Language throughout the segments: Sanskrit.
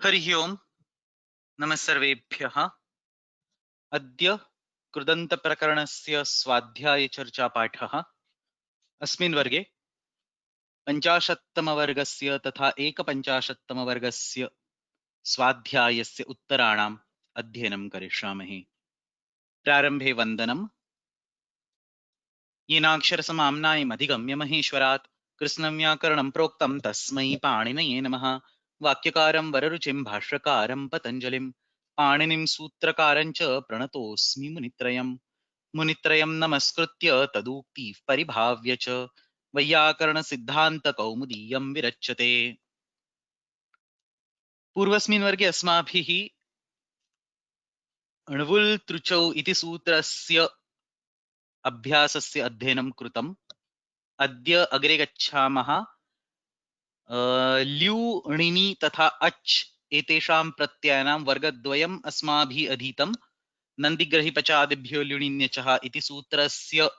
हरिः ओम् नमः सर्वेभ्यः। अद्य कृदन्तप्रकरणस्य स्वाध्यायचर्चापाठः। अस्मिन् वर्गे 50तमवर्गस्य तथा 51तमवर्गस्य स्वाध्यायस्य उत्तराणाम् अध्ययनं करिष्यामः। प्रारम्भे वन्दनम्। येनाक्षरसमाम्नायमधिगम्य महेश्वरात् कृत्स्नं व्याकरणं प्रोक्तं तस्मै पाणिनये नमः। वाक्यकारं वररुचिं भाष्यकारं पतञ्जलिं पाणिनिं सूत्रकारं च प्रणतोऽस्मि मुनित्रयम्। मुनित्रयं नमस्कृत्य तदुक्तिः परिभाव्य च वैयाकरणसिद्धान्तकौमुदीयं विरच्यते। पूर्वस्मिन् वर्गे अस्माभिः अण्वुल् तृचौ इति सूत्रस्य अभ्यासस्य अध्ययनं कृतम्। अद्य अग्रे गच्छामः। ल्यू णिनि तथा अच् एतेषां प्रत्ययानां वर्गद्वयम् अस्माभिः अधीतं। नन्दिग्रहिपचादिभ्यो ल्युणिन्यचः इति सूत्रस्य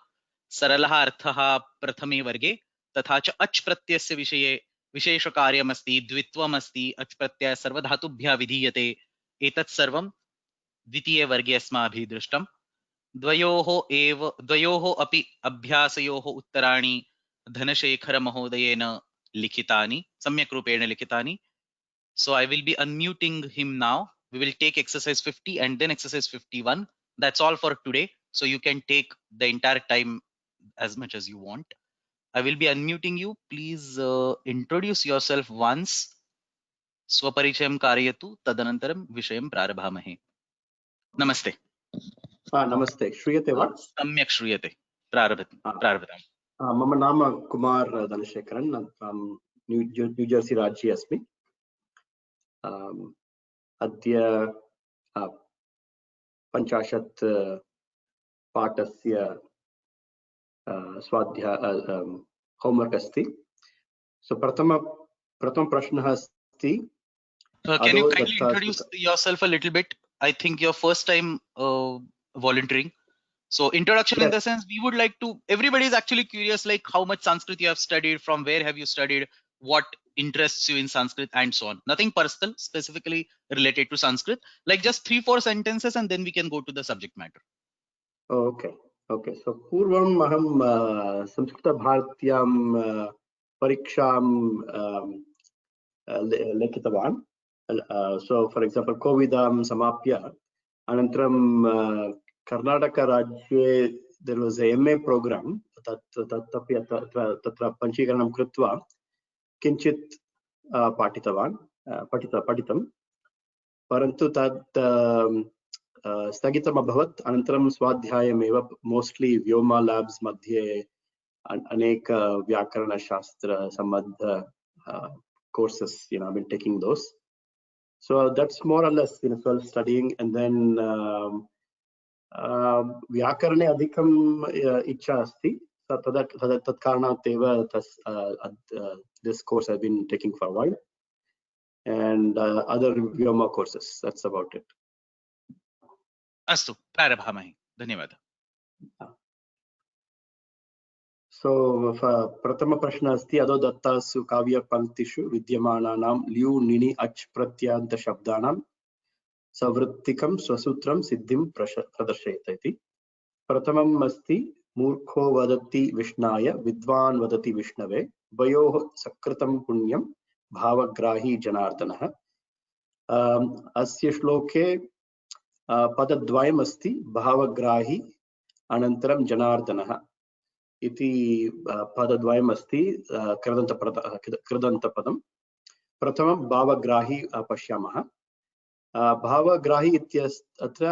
सरलः अर्थः प्रथमे वर्गे, तथा च अच् प्रत्ययस्य विषये विशेषकार्यमस्ति, द्वित्वमस्ति, अच् प्रत्ययः सर्वधातुभ्यः विधीयते, एतत् सर्वं द्वितीये वर्गे अस्माभिः दृष्टम्। द्वयोः अपि अभ्यासयोः उत्तराणि धनशेखरमहोदयेन लिखितानि, सम्यक् रूपेण लिखितानि. So I will be unmuting him now. We will take exercise 50 and then exercise 51. That's all for today. So you can take the entire time as much as you want. I will be unmuting you. Please introduce yourself once. स्वपरिचयं कारयतु, तदनन्तरं विषयं प्रारभामहे। नमस्ते। नमस्ते, श्रूयते वा? सम्यक् श्रूयते। प्रारभताम्। मम नाम कुमार धनशेखरन्, न्यूजर्सी राज्ये अस्मि। अद्य 50 पाठस्य होम्वर्क् अस्ति। सो प्रथम प्रश्नः अस्ति। Can you kindly introduce yourself a little bit? I think your first time volunteering. So introduction, yes. In the sense, we would like to, everybody is actually curious, like how much Sanskrit you have studied, from where have you studied, what interests you in Sanskrit, and so on. Nothing personal, specifically related to Sanskrit, like just 3-4 sentences, and then we can go to the subject matter. Okay. So पूर्वम् अहं संस्कृतभारत्यां परीक्षां लिखितवान्. So for example, कोविदां समाप्य अनन्तरं कर्णाटकराज्ये there was a MA program तत्र पञ्चीकरणं कृत्वा किञ्चित् पठितं, परन्तु तत् स्थगितम् अभवत्. अनन्तरं स्वाध्यायमेव, मोस्ट्लि व्योमा labs मध्ये अनेक व्याकरणशास्त्र सम्बद्ध courses, I've been taking those. So that's more or less, self-studying, and then व्याकरणे अधिकम् इच्छा अस्ति. तत् कारणात् एव this course I've been taking for a while, and other Vyoma courses. That's about it. अस्तु, प्रारभामहे। धन्यवादः। So प्रथमप्रश्नः अस्ति, अधो दत्तासु काव्यपङ्क्तिषु विद्यमानानां ल्यू णिनि अच् प्रत्ययान्तशब्दानां सवृत्तिकं स्वसूत्रं सिद्धिं प्रदर्शयेत इति। प्रथमम् अस्ति, मूर्खो वदति विष्णाय, विद्वान् वदति विष्णवे, उभयोः सकृतं पुण्यं भावग्राही जनार्दनः। अस्य श्लोके पदद्वयम् अस्ति, भावग्राही अनन्तरं जनार्दनः इति पदद्वयम् अस्ति, कृदन्तपदं। प्रथमं भावग्राही पश्यामः। भावग्राही इत्यत्र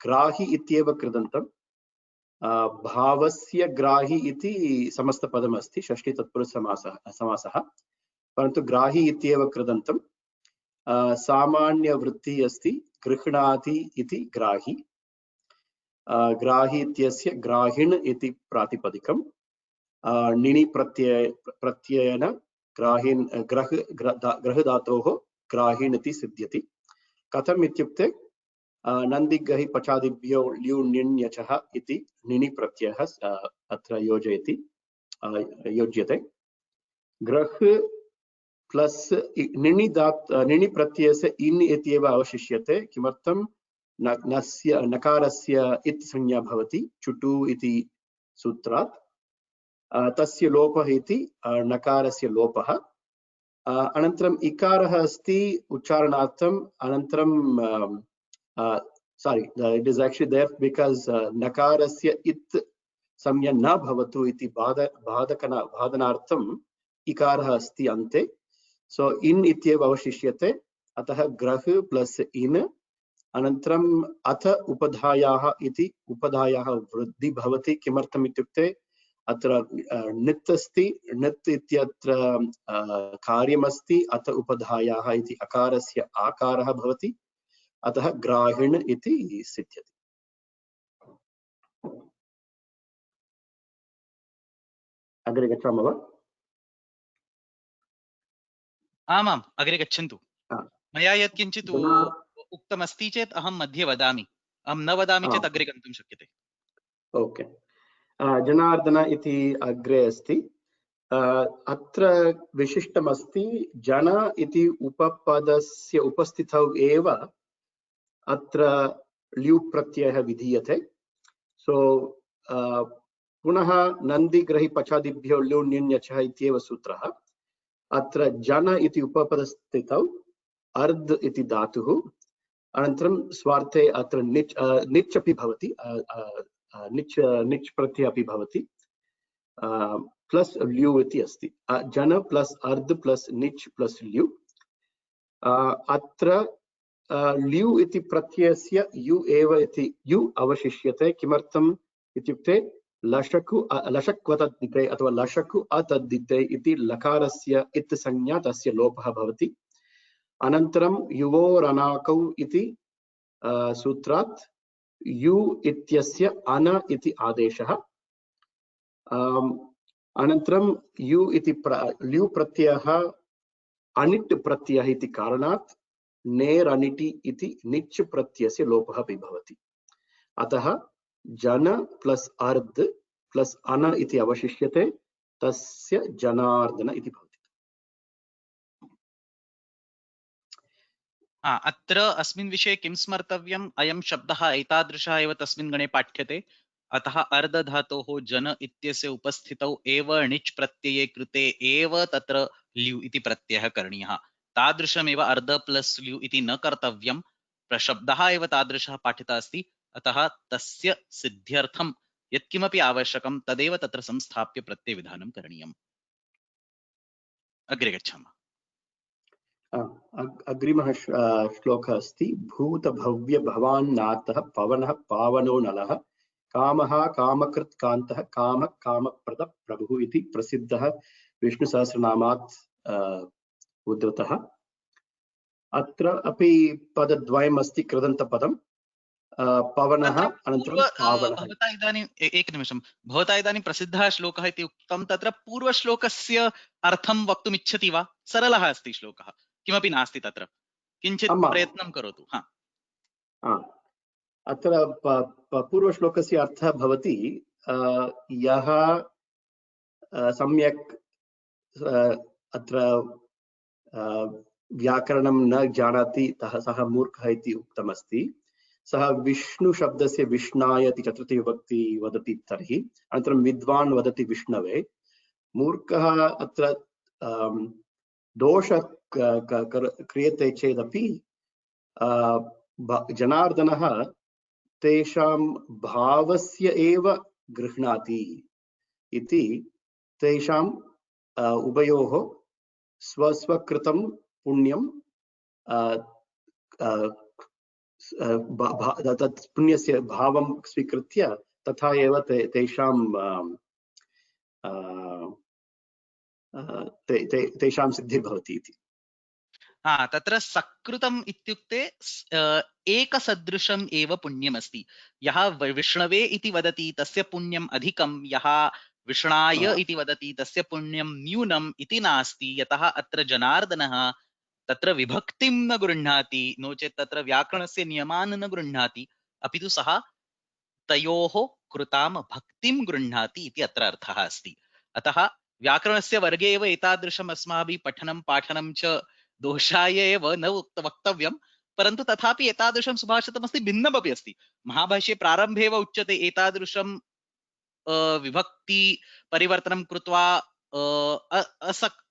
ग्राही इत्येव कृदन्तं, भावस्य ग्राही इति समस्तपदम् अस्ति, षष्ठी तत्पुरुषसमासः, परन्तु ग्राही इत्येव कृदन्तं। सामान्यवृत्तिः अस्ति, गृह्णाति इति ग्राही। ग्राही इत्यस्य ग्राहिण् इति प्रातिपदिकं। णिनि प्रत्ययेन ग्राहिन् ग्रहधातोः ग्राहिण् इति सिद्ध्यति। कथम् इत्युक्ते नन्दिग्रहि पचादिभ्यो ल्युण्यचः इति णिनि प्रत्ययः अत्र योज्यते। ग्रह प्लस निणि प्रत्ययस्य इन् इत्येव अवशिष्यते। किमर्थं नस्य नकारस्य इत् संज्ञा भवति चुटु इति सूत्रात्। तस्य लोपः इति नकारस्य लोपः। अनन्तरम् इकारः अस्ति उच्चारणार्थम्। अनन्तरं sorry, it is actually there because nakarasya it samya na bhavatu iti bhadanaartham ikarah asti ante. So in ityeva avashishyate, atah grah plus in. अनन्तरम् अथ उपधायाः इति उपधायाः वृद्धि भवति। किमर्थम् इत्युक्ते अत्र नित् अस्ति, नित् इत्यत्र कार्यमस्ति, अथ उपधायाः इति अकारस्य आकारः भवति, अतः ग्राहिण इति सिद्ध्यति। अग्रे गच्छामः वा? आमाम्, अग्रे गच्छन्तु। मया यत् किञ्चित् उक्तमस्ति चेत् अहं मध्ये वदामि, अहं न वदामि चेत् अग्रे गन्तुं शक्यते। ओके, जनार्दन इति अग्रे अस्ति। अत्र विशिष्टमस्ति, जन इति उपपदस्य उपस्थितौ एव अत्र ल्यूट् प्रत्ययः विधीयते। सो पुनः नन्दिग्रहि पचादिभ्यो ल्यून् ण्यन् यचः इत्येव सूत्रः। अत्र जन इति उपपदस्थितौ अर्ध इति धातुः, अनन्तरं स्वार्थे अत्र निच् अपि भवति, निच् प्रत्यय अपि भवति, प्लस ल्यू इति अस्ति। जन प्लस अर्ध प्लस निच् प्लस ल्यू। अत्र ल्यू इति प्रत्ययस्य यु एव इति यु अवशिष्यते। किमर्थम् इत्युक्ते लशकु लशक्वतद्धिते अथवा लशकु अतद्धिते इति लकारस्य इत् संज्ञा तस्य लोपः भवति। अनन्तरं युवोरनाकौ इति सूत्रात् यु इत्यस्य अन इति आदेशः। अनन्तरं यु इति ल्यू प्रत्ययः अनिट् प्रत्ययः इति कारणात् नेर् अनिटि इति निच् प्रत्ययस्य लोपः अपि भवति। अतः जन प्लस अर्ध प्लस अन इति अवशिष्यते, तस्य जनार्दन इति भवति। अत्र अस्मिन् विषये किं स्मर्तव्यम्, अयं शब्दः एतादृशः एव तस्मिन् गणे पाठ्यते। अतः अर्धधातोः जन इत्यस्य उपस्थितौ एव णिच् प्रत्यये कृते एव तत्र ल्यू इति प्रत्ययः करणीयः। तादृशमेव अर्ध प्लस ल्यू इति न कर्तव्यम्। प्रशब्दः एव तादृशः पाठितः अस्ति, अतः तस्य सिद्ध्यर्थं यत्किमपि आवश्यकं तदेव तत्र संस्थाप्य प्रत्ययविधानं करणीयम्। अग्रे गच्छामः। अग्रिमः श्लोकः अस्ति, भूत भव्य भवान् नाथः पवनः पावनो नलः कामः कामकृत् कान्तः काम कामप्रद प्रभुः इति प्रसिद्धः विष्णुसहस्रनामात् उद्धृतः। अत्र अपि पदद्वयम् अस्ति, कृदन्तपदं पवनः अनन्तरं पावनः। भवता इदानीं एकनिमिषं, भवता इदानीं प्रसिद्धः श्लोकः इति उक्तं, तत्र पूर्वश्लोकस्य अर्थं वक्तुम् इच्छति वा? सरलः अस्ति श्लोकः, किमपि नास्ति तत्र, किञ्चित् प्रयत्नं करोतु। अत्र पूर्वश्लोकस्य अर्थः भवति, यः सम्यक् अत्र व्याकरणं न जानाति सः मूर्खः इति उक्तमस्ति। सः विष्णु शब्दस्य विष्णाय इति चतुर्थी विभक्ति वदति तर्हि, अनन्तरं विद्वान् वदति विष्णवे। मूर्खः अत्र दोष क्रियते चेदपि जनार्दनः तेषां भावस्य एव गृह्णाति इति, तेषां उभयोः स्वस्वकृतं पुण्यं तत् पुण्यस्य भावं स्वीकृत्य तथा एव तेषां सिद्धिर्भवति इति। तत्र सकृतम् इत्युक्ते एकसदृशम् एव पुण्यमस्ति। यः विष्णवे इति वदति तस्य पुण्यम् अधिकं, यः विष्णाय इति वदति तस्य पुण्यं न्यूनम् इति नास्ति। यतः अत्र जनार्दनः तत्र विभक्तिं न गृह्णाति, नो चेत् तत्र व्याकरणस्य नियमान् न गृह्णाति, अपि तु सः तयोः कृतां भक्तिं गृह्णाति इति अत्र अर्थः अस्ति। अतः व्याकरणस्य वर्गे एव एतादृशम् अस्माभिः पठनं पाठनं च दोषाय एव न वक्तव्यं, परन्तु तथापि एतादृशं सुभाषितमस्ति, भिन्नमपि अस्ति। महाभाष्ये प्रारम्भे एव उच्यते एतादृशं विभक्ति परिवर्तनं कृत्वा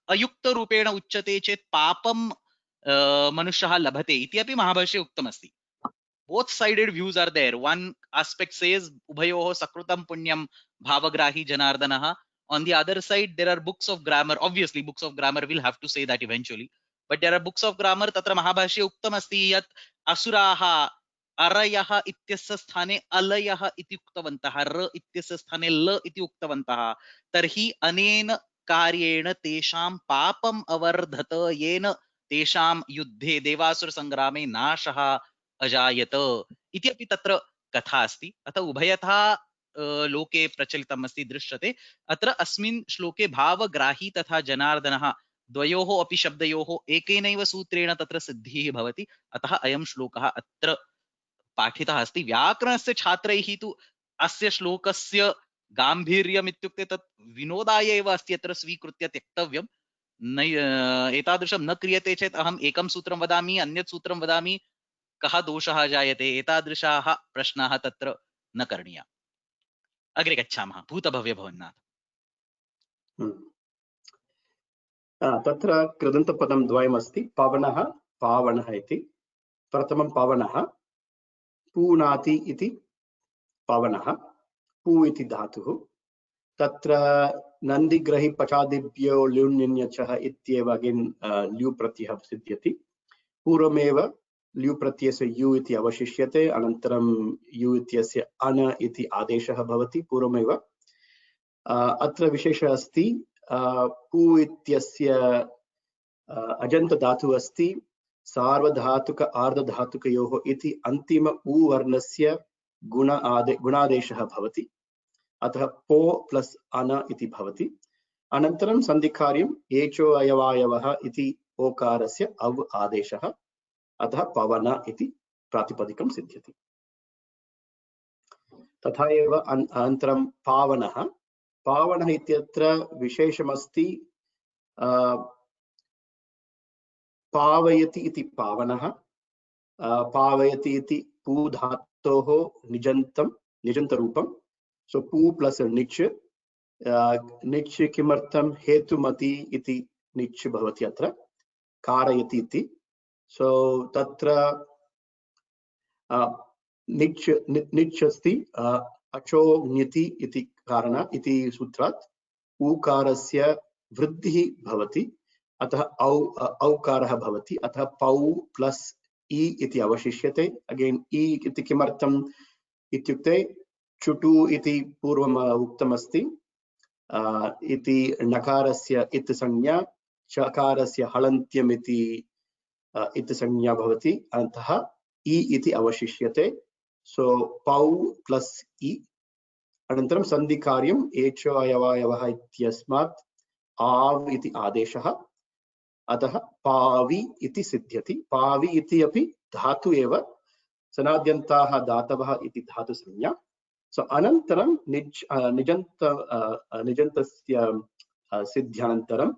अयुक्तरूपेण उच्यते चेत् पापं मनुष्यः लभते इति अपि महाभाष्ये उक्तमस्ति। both sided views are there. One aspect says ubhayoho sakrutam punyam bhavagrahi janardanaha. On the other side, there are books of grammar. Obviously, books of grammar will have to say that eventually. But there are books of grammar. Tatra mahabhashye uktam asti yat asuraha arayah ityasya sthane alayah iti uktavantaha, ra ityasya sthane la iti uktavantaha. Tarhi anena karyena tesham papam avardhata yena tesham yuddhe devasur sangrame nashaha अजायत इति अपि तत्र कथा अस्ति। अतः उभयथा लोके प्रचलितम् अस्ति दृश्यते। अत्र अस्मिन् श्लोके भावग्राही तथा जनार्दनः द्वयोः अपि शब्दयोः एकेनैव सूत्रेण तत्र सिद्धिः भवति। अतः अयं श्लोकः अत्र पाठितः अस्ति। व्याकरणस्य छात्रैः तु अस्य श्लोकस्य गाम्भीर्यम् इत्युक्ते तत् विनोदाय एव अस्ति अत्र स्वीकृत्य त्यक्तव्यं। एतादृशं न क्रियते चेत् अहम् एकं सूत्रं वदामि, अन्यत् सूत्रं वदामि, कः दोषः जायते, एतादृशाः प्रश्नाः तत्र न करणीया। अग्रे गच्छामः। भूतभव्यभवन्नाथ। तत्र कृदन्तपदं द्वयमस्ति, पवनः पावनः इति। प्रथमं पवनः, पूनाति इति पवनः, पू इति धातुः। तत्र नन्दिग्रहि पचादिभ्यो ल्युन्यचः इत्येव अगेन् ल्यु प्रत्ययः सिद्ध्यति। पूर्वमेव ल्यु प्रत्ययस्य यु इति अवशिष्यते, अनन्तरं यु इत्यस्य अन इति आदेशः भवति पूर्वमेव। अत्र विशेषः अस्ति, पू इत्यस्य अजन्त धातुः अस्ति, सार्वधातुक आर्धधातुकयोः इति अन्तिम उ वर्णस्य गुणादेशः भवति। अतः पो प्लस् अन इति भवति। अनन्तरं सन्धिकार्यम् एचो अयवायवः इति ओकारस्य अव् आदेशः, अतः पवन इति प्रातिपदिकं सिद्ध्यति। तथा एव अनन्तरं पावनः। पावनः इत्यत्र विशेषमस्ति, पावयति इति पावनः। पावयति इति पू धातोः निजन्तरूपं। सो पू प्लस् निच्। निच् किमर्थं, हेतुमति इति निच् भवति अत्र, कारयति इति। सो तत्र निच् अस्ति, अचो ङति इति कारणात्, इति सूत्रात् ऊकारस्य वृद्धिः भवति, अतः औकारः भवति। अतः पौ प्लस् इ इति अवशिष्यते। अगेन् इ इति किमर्थम् इत्युक्ते चुटु इति पूर्वम् उक्तमस्ति, इति नकारस्य इत् संज्ञा, चकारस्य हलन्त्यम् इति इति संज्ञा भवति, अतः इ इति अवशिष्यते। सो पौ प्लस् इ। अनन्तरं सन्धिकार्यम् एचो अयवायवः इत्यस्मात् आव् इति आदेशः, अतः पावि इति सिद्ध्यति। पावि इति अपि धातु एव, सनाद्यन्ताः दातवः इति धातु संज्ञा। सो अनन्तरं निजन्तस्य सिद्ध्यानन्तरं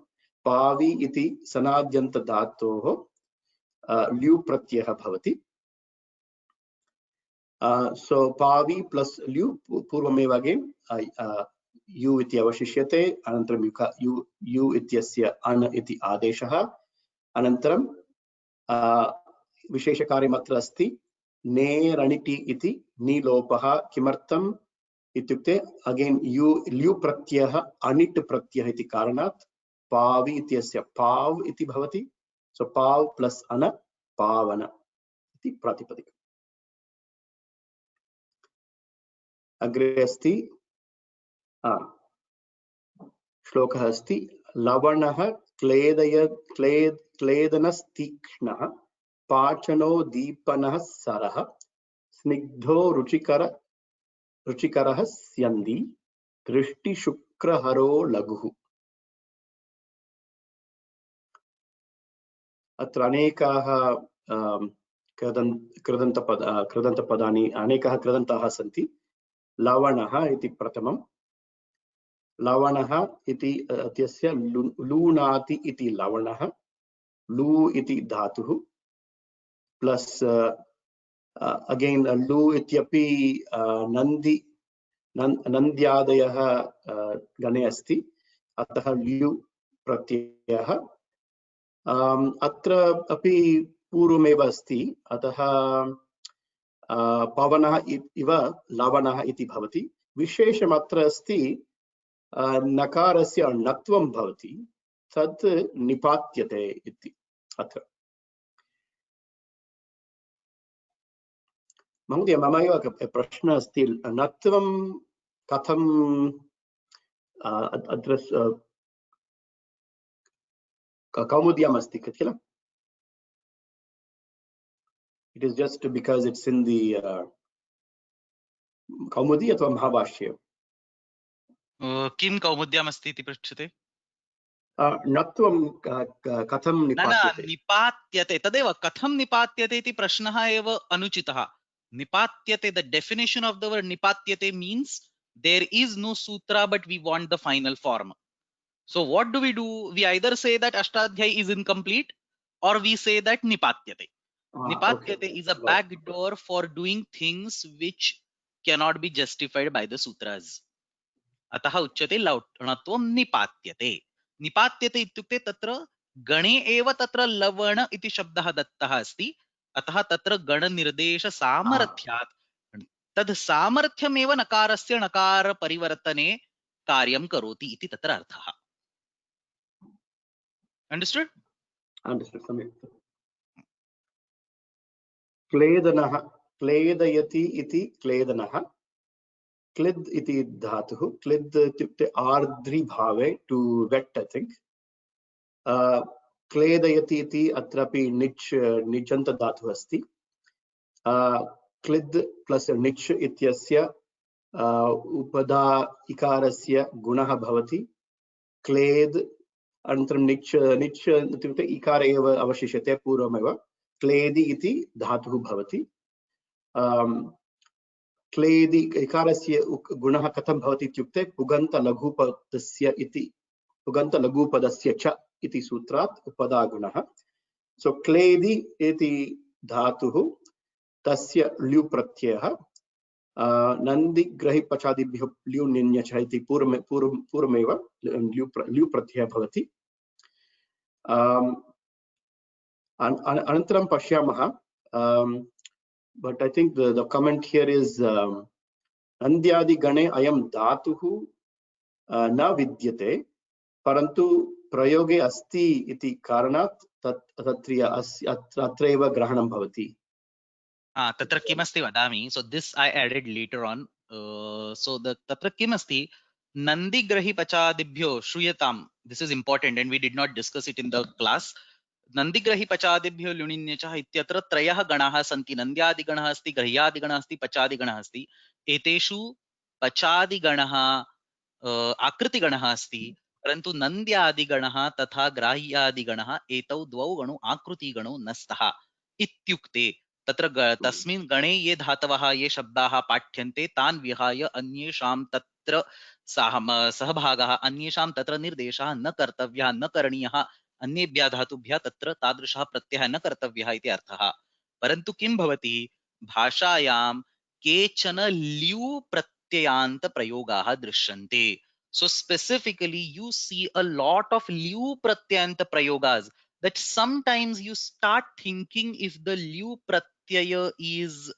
पावि इति सनाद्यन्त धातोः ल्यु प्रत्ययः भवति। सो पावि प्लस् ल्यु, पूर्वमेव अगेन् यु इति अवशिष्यते। अनन्तरं यु इत्यस्य अन् इति आदेशः। अनन्तरं विशेषकार्यमत्र अस्ति, नेरणिटि इति नीलोपः। किमर्थम् इत्युक्ते अगेन् ल्यु प्रत्ययः अनिट् प्रत्ययः इति कारणात् पावि इत्यस्य पाव् इति भवति। सो पाव् प्लस् अन पावन इति प्रातिपदिकम्। अग्रे अस्ति श्लोकः अस्ति, लवणः क्लेदनस्तीक्ष्णः, पाचनो दीपनः सरः, स्निग्धो रुचिकरः स्यन्दी, दृष्टिशुक्रहरो लघुः। अत्र अनेकाः कृदन्तपदानि, अनेकाः कृदन्ताः सन्ति। लवणः इति प्रथमं, लवणः इति इत्यस्य लूणाति इति लवणः, लू इति धातुः प्लस अगेन लू इत्यपि नन्दी नन्द्यादयः गणे अस्ति, अतः ल्यू प्रत्ययः। अत्र अपि पूर्वमेव अस्ति, अतः पवनः इव लवणः इति भवति। विशेषम् अत्र अस्ति नकारस्य णत्वं भवति, तत् निपात्यते इति। अत्र महोदय मम एव प्रश्नः अस्ति, णत्वं कथं अत्र कौमुद्याम् अस्ति किल? It is just because it's in the कौमुदी अथवा महाभाष्ये? किं कौमुद्याम् अस्ति इति पृच्छते? णत्वं कथं निपात्यते? निपात्यते तदेव, कथं निपात्यते इति प्रश्नः एव अनुचितः। निपात्यते, the definition of the word nipatyate means there is no sutra but we want the final form. So what do? We either say that Ashtadhyayi is incomplete or we say that nipatyate. Nipatyate is a backdoor for doing things which cannot be justified by the sutras. अतः उच्यते लवणत्वं निपात्यते। निपात्यते इत्युक्ते तत्र गणे एव तत्र लवण इति शब्दः दत्तः अस्ति, अतः तत्र गणनिर्देश सामर्थ्यात् तद् सामर्थ्यमेव नकारस्य नकार परिवर्तने कार्यं करोति इति तत्र अर्थः। Understood? Understood. सम्यक्। क्लेदनः, क्लेदयति इति क्लेदनः, क्लिद् इति धातुः। क्लिद् इत्युक्ते आर्द्रि भावे, टु वेट् ऐ थिङ्क्। क्लेदयति इति अत्रापि निच् धातुः अस्ति। क्लिद् प्लस् निच् इत्यस्य उपधा इकारस्य गुणः भवति क्लेद्, अनन्तरं निच् इत्युक्ते इकार एव अवशिष्यते पूर्वमेव, क्लेदि इति धातुः भवति। क्लेदि इकारस्य गुणः कथं भवति इत्युक्ते पुगन्तलघुपदस्य इति, पुगन्तलघुपदस्य च इति सूत्रात् उपधागुणः। सो क्लेदि इति धातुः, तस्य ल्यु प्रत्ययः, नन्दिग्रहि पचादिभ्यो ल्यु निन्यच इति पूर्वमेव ल्यु प्रत्ययः भवति। अनन्तरं पश्यामः, but I think the comment here is नन्द्यादि गणे अयं धातुः न विद्यते, परन्तु प्रयोगे अस्ति इति कारणात् अत्रैव ग्रहणं भवति। तत्र किमस्ति वदामि। So this I added later on. So तत्र किमस्ति, नन्दिग्रहि पचादिभ्यो श्रूयताम्, this is important and we did not discuss it in the class. नन्दिग्रहि पचादिभ्यो लुणिन्यचः इत्यत्र त्रयः गणाः सन्ति। नन्द्यादिगणः अस्ति, ग्रह्यादिगणः अस्ति, पचादिगणः अस्ति। एतेषु पचादिगणः आकृतिगणः अस्ति, परन्तु नन्द्यादिगणः तथा ग्राह्यादिगणः एतौ द्वौ गणौ आकृतिगणौ न स्तः। इत्युक्ते तत्र तस्मिन् गणे ये धातवः, ये शब्दाः पाठ्यन्ते, तान् विहाय अन्येषां तत्र सहभागः, अन्येषां तत्र निर्देशः न कर्तव्यः, न करणीयः, अन्येभ्यः धातुभ्यः तत्र तादृशः प्रत्ययः न कर्तव्यः इति अर्थः। परन्तु किं भवति, भाषायां केचन ल्यू प्रत्ययान्त प्रयोगाः दृश्यन्ते। So specifically you see a lot of liu pratyanta prayogas, that sometimes you start thinking if the liu pratyaya is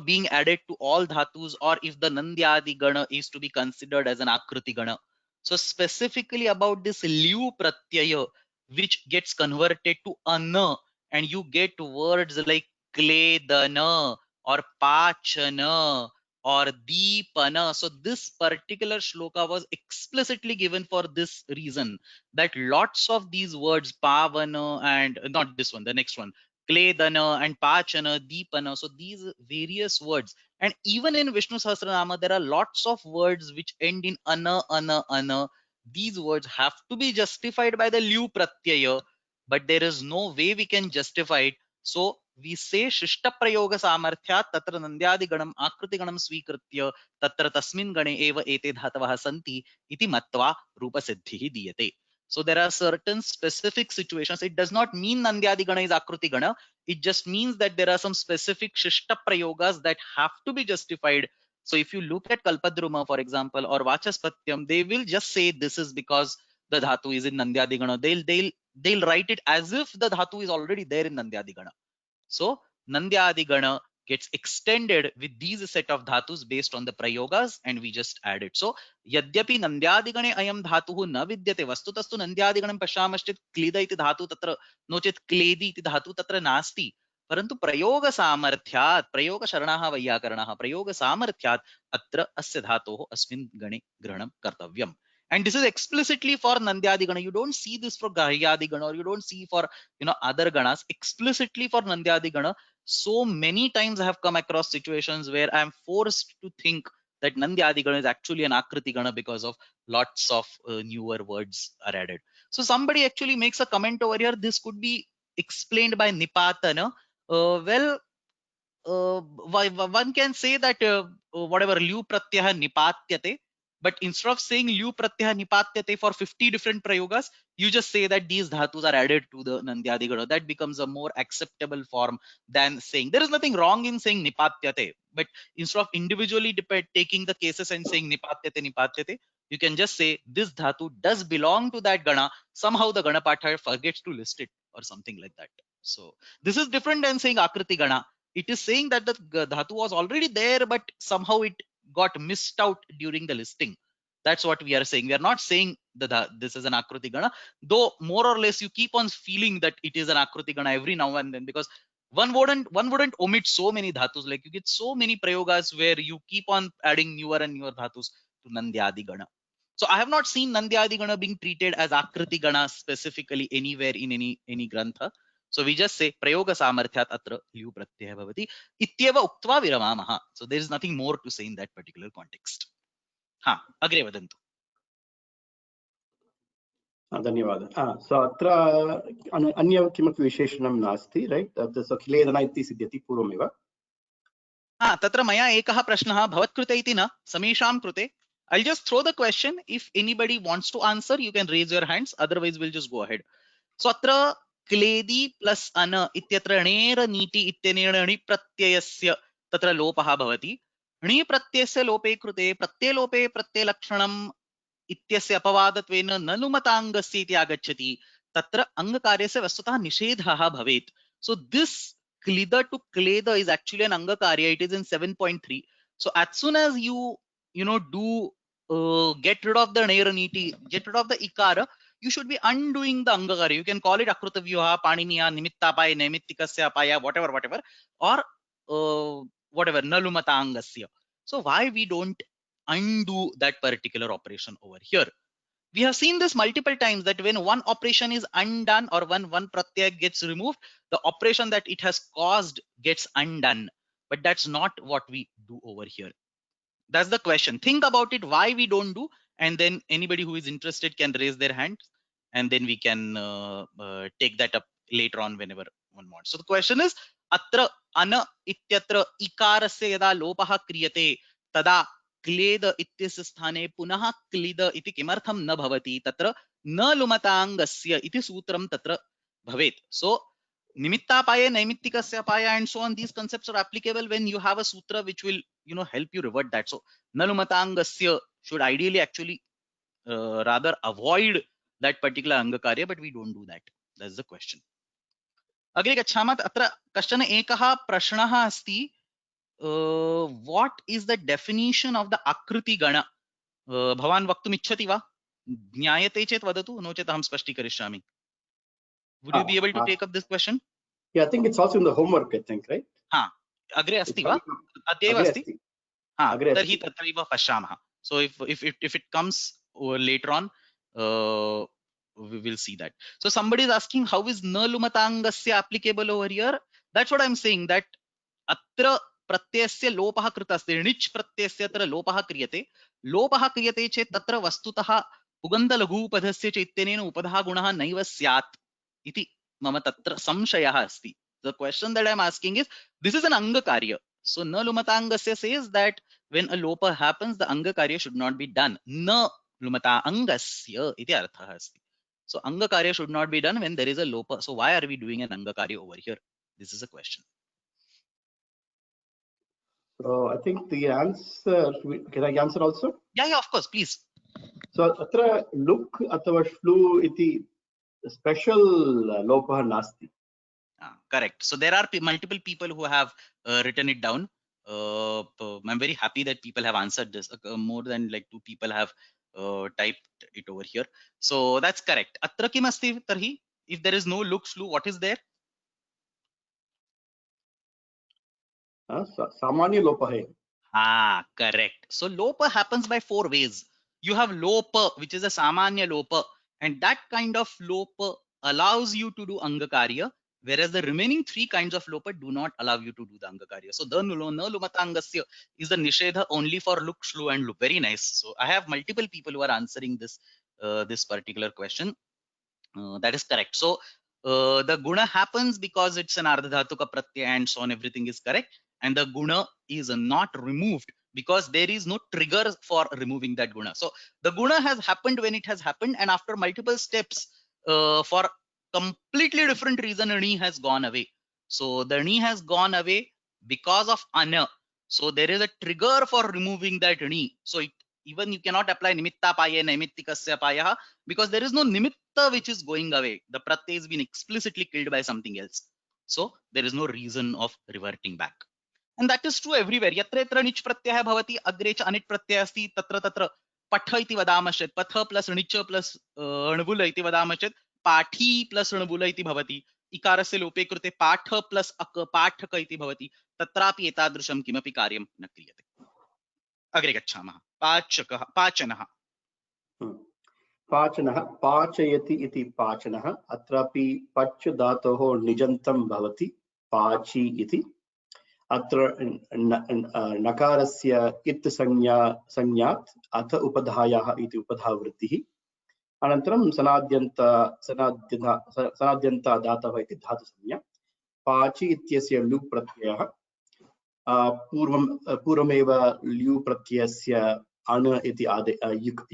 being added to all dhatus, or if the nandyadi gana is to be considered as an akriti gana. So specifically about this liu pratyaya, which gets converted to ana, and you get words like kledana or pachana or deepana. So this particular shloka was explicitly given for this reason, that lots of these words, pavana, and not this one, the next one, kledana and pachana, deepana, so these various words, and even in Vishnu Sahasranama there are lots of words which end in ana, ana, ana. These words have to be justified by the liu pratyaya, but there is no way we can justify it. So we say shishtaprayoga samarthyat tatra nandyadiganam akrutiganam svikritya tatra tasmin gane eva ete dhatavah santi iti matva rupa siddhihi diyate. So there are certain specific situations. It does not mean Nandyadi is Akruti Gana. It just means that there are some specific Shishta Prayogas that have to be justified. So if you look at Kalpadruma, for example, or Vachaspatyam, they will just say this is because the Dhatu is in Nandyadi Gana. They'll write it as if the Dhatu is already there in Nandyadi Gana. So Nandyadi Gana gets extended with these set of dhatus based on the prayogas, and we just add it. So yadyapi Nandyadigane ayam dhatuhu na vidyate vastutastu Nandyadiganam pashamashchit klida iti dhatu tatra nochet kledi iti dhatu tatra nasti. परंतु प्रयोग सामर्थ्यात् प्रयोग शरणाः वैयाकरणाः प्रयोग सामर्थ्यात् अत्र अस्य धातोः अस्मिन् गणे ग्रहणं कर्तव्यम्. And this is explicitly for Nandyadi Gana. You don't see this for Gahyadi Gana, or you don't see for other ganas. Explicitly for Nandyadi Gana. So many times I have come across situations where I am forced to think that Nandyadi Gana is actually an Akriti Gana because of lots of newer words are added. So somebody actually makes a comment over here. This could be explained by Nipatana. One can say that whatever Lyu Pratyaha Nipatyate, but instead of saying Lyu Pratyaha Nipatyate for 50 different prayogas, you just say that these dhatus are added to the Nandyadi Gana. That becomes a more acceptable form than saying. There is nothing wrong in saying Nipatyate, but instead of individually taking the cases and saying Nipatyate, you can just say this dhatu does belong to that Gana. Somehow the Gana Patha forgets to list it or something like that. So this is different than saying Akriti Gana. It is saying that the dhatu was already there, but somehow it got missed out during the listing. That's what we are saying. We are not saying that this is an Akruti Gana, though more or less you keep on feeling that it is an Akruti Gana every now and then, because one wouldn't omit so many dhatus. Like you get so many prayogas where you keep on adding newer and newer dhatus to Nandyadi Gana. So I have not seen Nandyadi Gana being treated as Akriti Gana specifically anywhere in any grantha. So we just say prayoga samarthyat atra lyu pratyaya bhavati ityeva uktva viramamaha. So there is nothing more to say in that particular context. Ha, agre vadantu. धन्यवादः. So अत्र अन्य किमपि विशेषणं नास्ति, right? So किलेदना इति सिद्ध्यति पूर्वमेव. तत्र मया एकः प्रश्नः भवत्कृते इति न समीषां कृते. I'll just throw the question. If anybody wants to answer, you can raise your hands. Otherwise, we'll just go ahead. So अत्र क्लेदी प्लस अन इत्यत्र णेर नीति इत्यनेन णि प्रत्ययस्य तत्र लोपः भवति. णि प्रत्ययस्य लोपे कृते प्रत्ययलोपे प्रत्ययलक्षणम् इत्यस्य अपवादत्वेन ननुमताङ्गस्य इति आगच्छति. तत्र अङ्गकार्यस्य वस्तुतः निषेधः भवेत्. So this klida to kleda is actually an angakarya. It is in 7.3. So as soon as you do get rid of the neraniti, get rid of the ikara, you should be undoing the angakarya. You can call it akrita vyuha, paniniya, nimittapaya, naimittikasya apaya, whatever, or whatever, nalumatangasya. So why we don't undo that particular operation over here? We have seen this multiple times, that when one operation is undone or when one pratyaya gets removed, the operation that it has caused gets undone. But that's not what we do over here. That's the question. Think about it, why we don't do, and then anybody who is interested can raise their hand, and then we can take that up later on whenever one wants. So the question is, atra ana ityatra ikarasya yada lopaha kriyate tada क्लेद इत्यस्य स्थाने पुनः क्लिद इति किमर्थं न भवति. तत्र न लुमताङ्गस्य इति सूत्रं तत्र भवेत्. So nimittapaye naimittikasya apaya and so on, these concepts are applicable when you have a sutra which will help you revert that. So nalumatangasya should ideally actually rather avoid that particular angakarya, but we don't do that. That's the question. अग्रे गच्छामः. अत्र कश्चन एकः प्रश्नः अस्ति. What is the definition of the Akriti Gana? Bhavan vaktum ichchati va? Jnayate chet vadatu, no chet aham spashtikarisyami. Would you be able to take up this question? Yeah, I think it's also in the homework, I think, right? Ha, agre asti va? Adyeva asti? Ha, tarhi tatraiva pashyamah. So if it comes later on, we will see that. So somebody is asking, how is na lumatangasya applicable over here? That's what I'm saying, that atra प्रत्ययस्य लोपः कृतः अस्ति. णिच् प्रत्ययस्य अत्र लोपः क्रियते चेत् तत्र वस्तुतः पुगन्धलघुपधस्य च इत्यनेन उपधा गुणः नैव स्यात् इति मम तत्र संशयः अस्ति. The question that I'm asking is, this is an anga karya. So na lumatangasya says that when a lopa happens, the anga karya should not be done. Na lumata angasya iti artha asti. So anga karya should not be done when there is a lopa. So why are we doing an anga karya over here? This is a question. So I think the answer, can I answer also? Yeah, of course, please. So atra look athava shlu iti special lopah nasti. Correct. So there are multiple people who have written it down. I'm very happy that people have answered this. More than like 2 people have typed it over here. So that's correct. Atra kim asti tarhi? If there is no look shlu, what is there? Samanya lopah hai. Correct. So lopa happens by 4 ways. You have lopa, which is a samanya lopa, and that kind of lopa allows you to do angakarya, whereas the remaining 3 kinds of lopa do not allow you to do the angakarya. So the na lumatangasya is the nishedha only for look, shlu, and loop. Very nice. So I have multiple people who are answering this particular question. That is correct. So the guna happens because it's an ardhadhatuka pratyaya and so on, everything is correct. And the guna is not removed because there is no trigger for removing that guna. So the guna has happened when it has happened, and after multiple steps, for completely different reason, ani has gone away. So the ani has gone away because of ana. So there is a trigger for removing that ani. So even you cannot apply nimitta paya naimittikasya paya because there is no nimitta which is going away. The pratyay has been explicitly killed by something else. So there is no reason of reverting back. And that is true everywhere. Yatra yatra nich pratyaya bhavati agre cha anit pratyaya asti tatra tatra patha iti vadamachet. Patha plus nicha plus anubula iti vadamachet. Pathi plus anubula iti bhavati. इकारस्य लोपे कृते पाठ प्लस अक पाठक इति भवति तत्रापि एतादृशं किमपि कार्यं न क्रियते. अग्रे गच्छामः. पाचकः पाचनः. पाचनः पाचयति इति पाचनः. अत्रापि पच् धातोः निजन्तं भवति पाचि इति. अत्र नकारस्य इत् संज्ञात् अथ उपधायाः इति उपधावृत्तिः. अनन्तरं सनाद्यन्त धातवः इति धातुसंज्ञा. पाचि इत्यस्य ल्यु प्रत्ययः पूर्वमेव ल्यु प्रत्ययस्य अन इति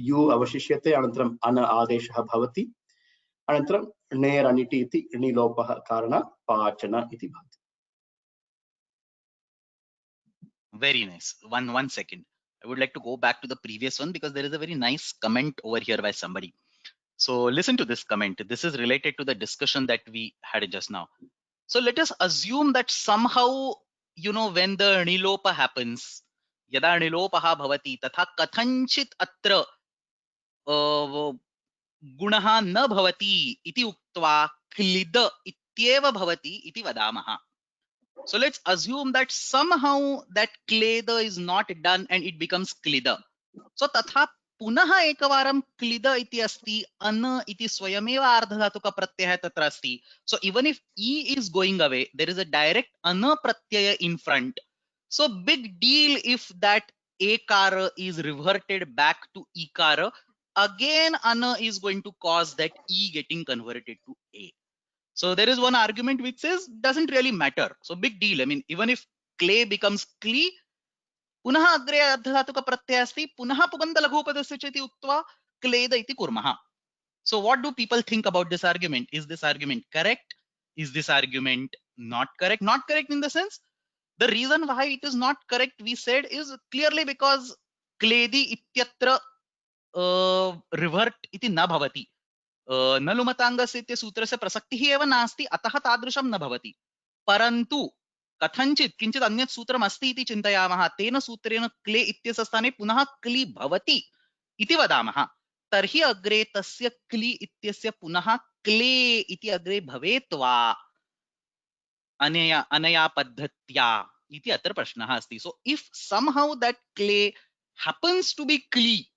यु अवशिष्यते. अनन्तरम् अन आदेशः भवति. अनन्तरं णेर् अनिटि इति णिलोपः कारणात् पाचन इति भवति. Very nice. One second. I would like to go back to the previous one because there is a very nice comment over here by somebody. So listen to this comment. This is related to the discussion that we had just now. So let us assume that somehow, when the nilopa happens, yada nilopaha bhavati, tatha kathanchit atra gunaha na bhavati iti uktva klida ityeva bhavati iti vadamaha. So let's assume that somehow that kleda is not done and it becomes klida. So tatha punaha ekavaram klida iti asti ana iti swayameva ardhadhatuka pratyaya tatra asti. So even if e is going away, there is a direct ana pratyaya in front. So big deal if that ekara is reverted back to ikara. Again ana is going to cause that e getting converted to a. So there is one argument which says doesn't really matter. So big deal. I mean, even if clay becomes kli, पुनः अग्रे अर्धधातुक प्रत्यय अस्ति पुनः पुगन्त लघुपदस्य च इति उक्त्वा क्लेद इति कुर्मः. So what do people think about this argument? Is this argument correct? Is this argument not correct? Not correct in the sense, the reason why it is not correct, we said, is clearly because kledi ityatra revert iti na bhavati. न लुमताङ्गस्य इति सूत्रस्य प्रसक्तिः एव नास्ति, अतः तादृशं न भवति. परन्तु कथञ्चित् किञ्चित् अन्यत् सूत्रम् अस्ति इति चिन्तयामः, तेन सूत्रेण क्ले इत्यस्य स्थाने पुनः क्लि भवति इति वदामः, तर्हि अग्रे तस्य क्लि इत्यस्य पुनः क्ले इति अग्रे भवेत् वा अनया पद्धत्या इति अत्र प्रश्नः अस्ति. So if somehow that clay happens to be क्लि,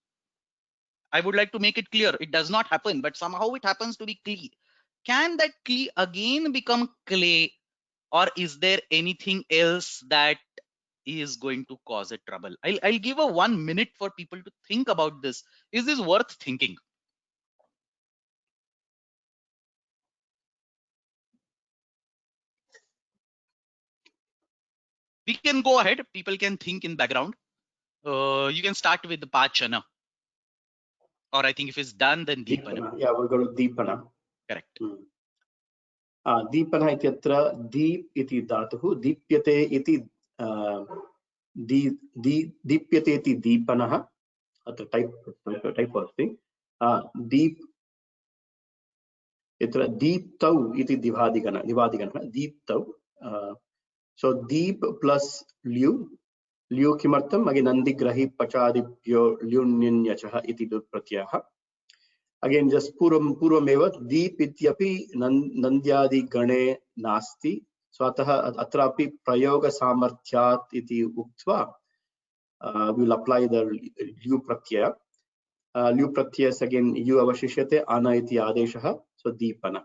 I would like to make it clear, it does not happen, but somehow it happens to be kli. Can that kli again become clay, or is there anything else that is going to cause a trouble? I'll give a 1 minute for people to think about this. Is this worth thinking? We can go ahead. People can think in background. You can start with the Pachana. Or I think if it's done, then Deepana. Yeah, we'll go to Deepana. Correct. दीपनः इत्यत्र दीप इति धातुः दीप्यते इति दीप्यते इति दीपनः अत्र टैप् अस्ति दीप इत्र दीप्तौ इति दिवादिगणः दीप्तौ सो दीप प्लस ल्यू किमर्थम् अगे नन्दिग्रहि पचादिभ्यो ल्युण्यञ्यचः इति दुत्प्रत्ययः अगेन जस्ट पूर्वमेव दीप इत्यपि नन्द्यादि गणे नास्ति सो अतः अत्रापि प्रयोग सामर्थ्यात् इति उक्त्वा we will apply the ल्यू Pratyaya again you अवशिष्यते अन इति आदेशः सो दीपन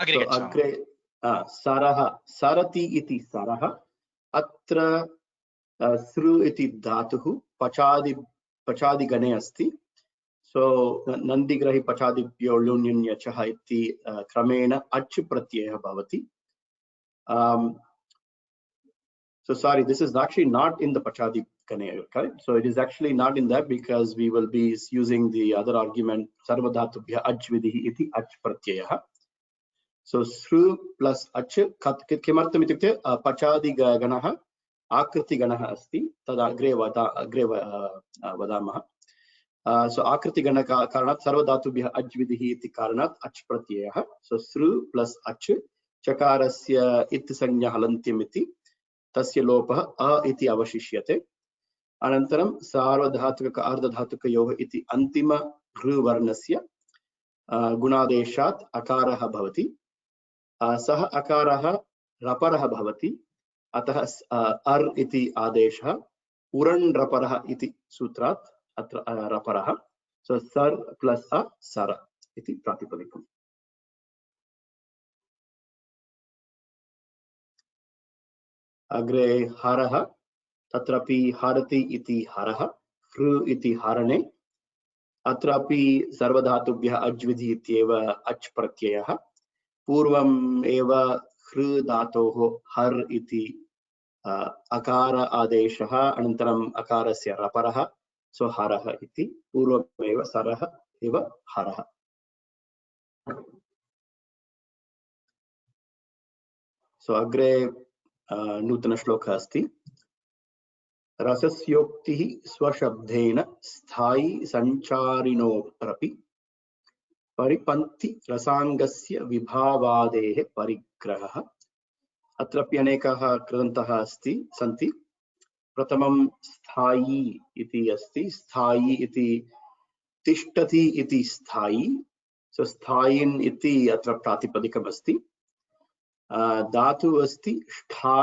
अग्रे सरः सरति इति सरः अत्र सृ इति धातुः पचादिगणे अस्ति सो नन्दिग्रहि पचादिभ्यो ल्युण्यञ्यचः इति क्रमेण अच् प्रत्ययः भवति so sorry, this is actually not in the pachadi gane, correct? So it is actually not in that because we will be using the other argument sarvadhatubhya ach vidhi iti ach pratyayah. So sru plus ach kimartam itukte pachadi ganah आकृति गणः अस्ति तदा अग्रे वदामः सो आकृति गण कारणात् सर्वधातुभ्यः अच् विधिः इति कारणात् अच् प्रत्ययः सो सृ प्लस अच् चकारस्य इत् संज्ञा हलन्त्यम् इति तस्य लोपः अ इति अवशिष्यते अनन्तरं सार्वधातुक अर्धधातुकयोः इति अन्तिम घृ वर्णस्य गुणादेशात् अकारः भवति सः अकारः रपरः भवति अतः अर् इति आदेशः उरण् रपरः इति सूत्रात् अत्र रपरः सो सर् प्लस अ सर इति प्रातिपदिकम् अग्रे हरः तत्रापि हरति इति हरः हृ इति हरणे अत्रापि सर्वधातुभ्यः अज् विधि इत्येव अच् प्रत्ययः पूर्वम् एव हृ धातोः हर् इति अकार आदेशः अनन्तरम् अकारस्य रपरः सो हरः इति पूर्वमेव सरः एव हरः सो अग्रे नूतन श्लोकः अस्ति रसस्योक्तिः स्वशब्देन स्थायी संचारिणोऽपि परिपन्थि रसाङ्गस्य विभावादेः परिग्रहः अत्रापि अनेकाः कृदन्तः सन्ति प्रथमं स्थायी इति अस्ति स्थायी इति तिष्ठति इति स्थायी सो स्थायिन् इति अत्र प्रातिपदिकम् अस्ति धातु अस्ति ष्ठा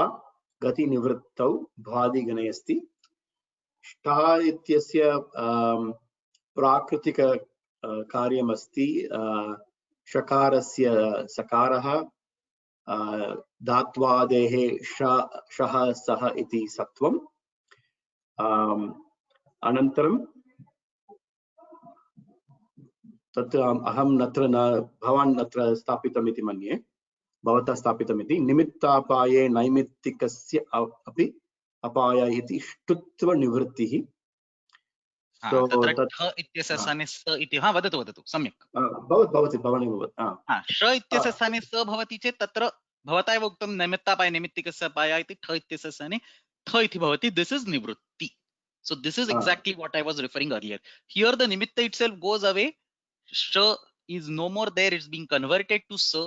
गतिनिवृत्तौ भ्वादिगणे अस्ति ष्ठा इत्यस्य प्राकृतिक कार्यमस्ति षकारस्य सकारः धात्वादेः शः सः इति सत्वम् अनन्तरं तत् अहं नत्र न भवान् नत्र स्थापितम् इति मन्ये भवतः स्थापितम् इति निमित्तापाये नैमित्तिकस्य अपि अपाय इति ष्टुत्व निवृत्तिः तत्र ठ इत्यस्य स्थाने स इति वदतु सम्यक् भवति भवानेव वदतु श इत्यस्य स्थाने स भवति चेत् तत्र भवता एव उक्तं नैमित्तापाय नैमित्तिकस्य अपाय इति ठ इत्यस्य स्थाने ठ इति भवति दिस् इस् निवृत्ति so this is exactly what I was referring earlier here the nimitta itself goes away sh is no more there it's being converted to sa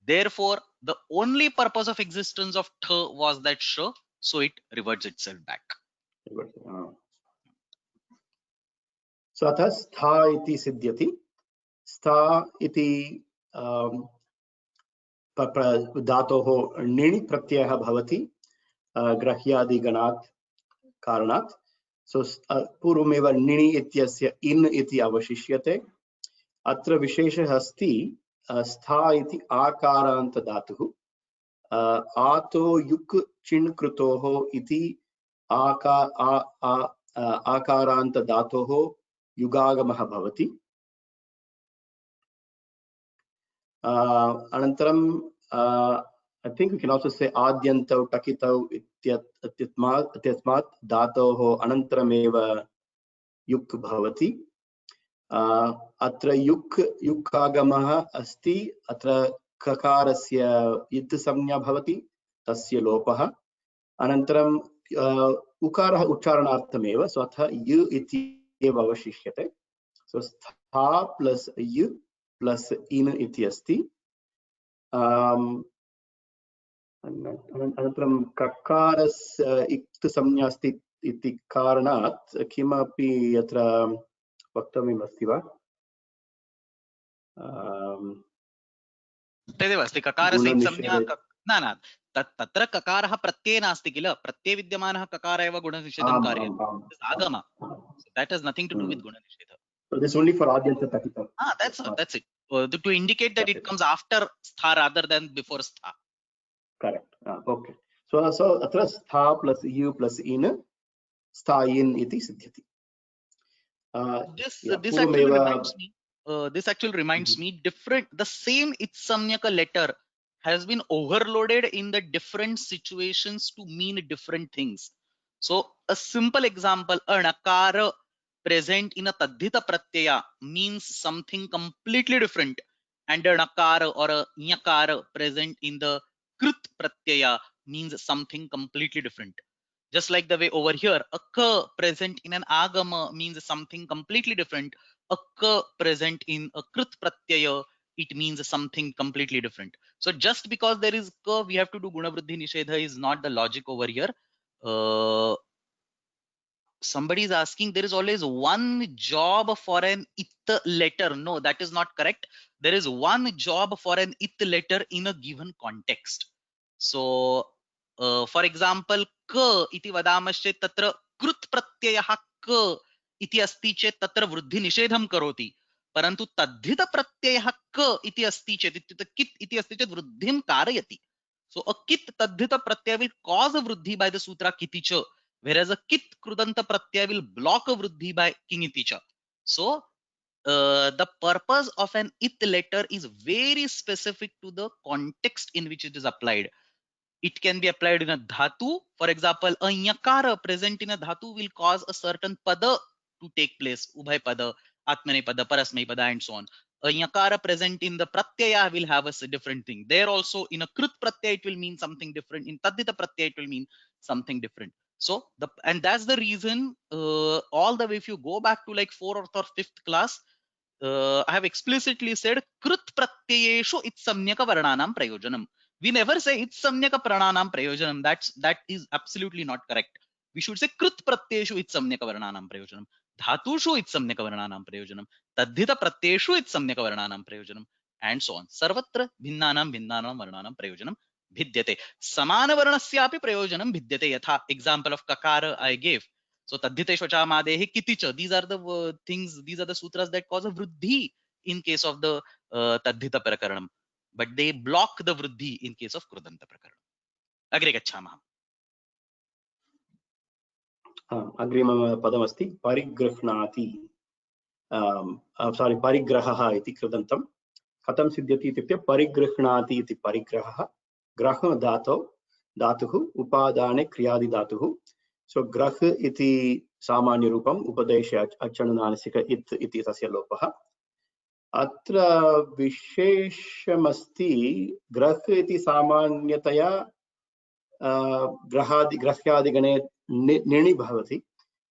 therefore the only purpose of existence of th was that sh so it reverts itself back so अतः स्था इति सिद्ध्यति स्था इति धातोः णिनि प्रत्ययः भवति ग्रह्यादिगणात् कारणात् सो पूर्वमेव णिनि इत्यस्य इन् इति अवशिष्यते अत्र विशेषः अस्ति स्था इति आकारान्त धातुः आतो युक् चिन् कृतोः इति आकारान्त धातोः युगागमः भवति Anantaram, I think we can also say adyantau takitau ityasmat dhatoho anantarameva yuk bhavati. Atra yukagamah asti atra kakarasya it samnya bhavati tasya lopaha. Anantaram ukarah uchcharanarthameva, so atha yu iti eva avashishyate. So stha plus yu plus in iti asti. अनन्तरं ककारस् इक्त् संज्ञा अस्ति इति कारणात् किमपि अत्र वक्तव्यम् अस्ति वा? तदेव अस्ति ककारस्य संज्ञा न तत्र ककारः प्रत्यये नास्ति किल, प्रत्यये विद्यमानः ककार एव गुणनिषेधं कारयति, आगम. That has nothing to do with गुणनिषेध. So this only for adyanta takita. That's it. To indicate that it comes after stha rather than before stha. Correct. Okay. So atra stha plus u plus in stha in iti siddhyati. This actually reminds me. This actually reminds me. Different. The same itsamnyaka letter has been overloaded in the different situations to mean different things. So a simple example: a nakara present in a tadhita pratyaya means something completely different, and a nakara or a nyakara present in the krit pratyaya means something completely different. Just like the way over here, a ka present in an agama means something completely different. A ka present in a krit pratyaya, it means something completely different. So just because there is ka, we have to do guna vriddhi nishedha is not the logic over here. Somebody is asking, there is always one job for an it letter. No, that is not correct. There is one job for an it letter in a given context. So for example, ka iti vadamaschet tatra krut pratyayah ka iti asti chet tatra vruddhi nishedham karoti. Parantu tadhita pratyayah ka iti asti chet kit iti asti chet vruddhim karayati. So a kit tadhita pratyaya will cause a vruddhi by the sutra kiticha, whereas a kit krudanta pratyaya will block a vruddhi by kiniticha. So the purpose of an it letter is very specific to the context in which it is applied. It can be applied in a dhatu. For example, a nyakara present in a dhatu will cause a certain pada to take place. Ubhay pada, atmane pada, parasmai pada, and so on. A nyakara present in the pratyaya will have a different thing. There also in a krit pratyaya it will mean something different. In tadhita pratyaya it will mean something different. So and that's the reason all the way, if you go back to like 4th or 5th class, I have explicitly said krit pratyayeshu itsamnyaka varnanam prayojanam. We never say itsamnyaka prananam prayojanam. That is absolutely not correct. We should say krit pratyayeshu itsamnyaka varnanam prayojanam. Dhatushu itsamnyaka varnanam prayojanam. Tadhita pratyayeshu itsamnyaka varnanam prayojanam. And so on. Sarvatra bhinnanam varnanam prayojanam bhidyate. Samana varnasyapi prayojanam bhidyate. Yatha example of kakara I gave. So tadhiteshu chamadehi kiticha. These are the things, these are the sutras that cause a vruddhi in case of the tadhita prakaranam. But they block the vruddhi in case of krudanta prakaranam. Agre gachamah. अग्रिमं पदमस्ति परिगृह्णाति. Sorry, परिग्रहः इति कृदन्तं. कथं सिद्ध्यति इत्युक्ते परिगृह्णाति इति परिग्रहः ग्रह धातुः उपादाने क्रियादि धातुः. So grah iti सामान्य रूपम्, उपदेशे अच्चनुनासिक इत् इति तस्य लोपः. अत्र विशेषमस्ति, ग्रह इति सामान्यतया ग्रह्यादिगणे निर्णि भवति,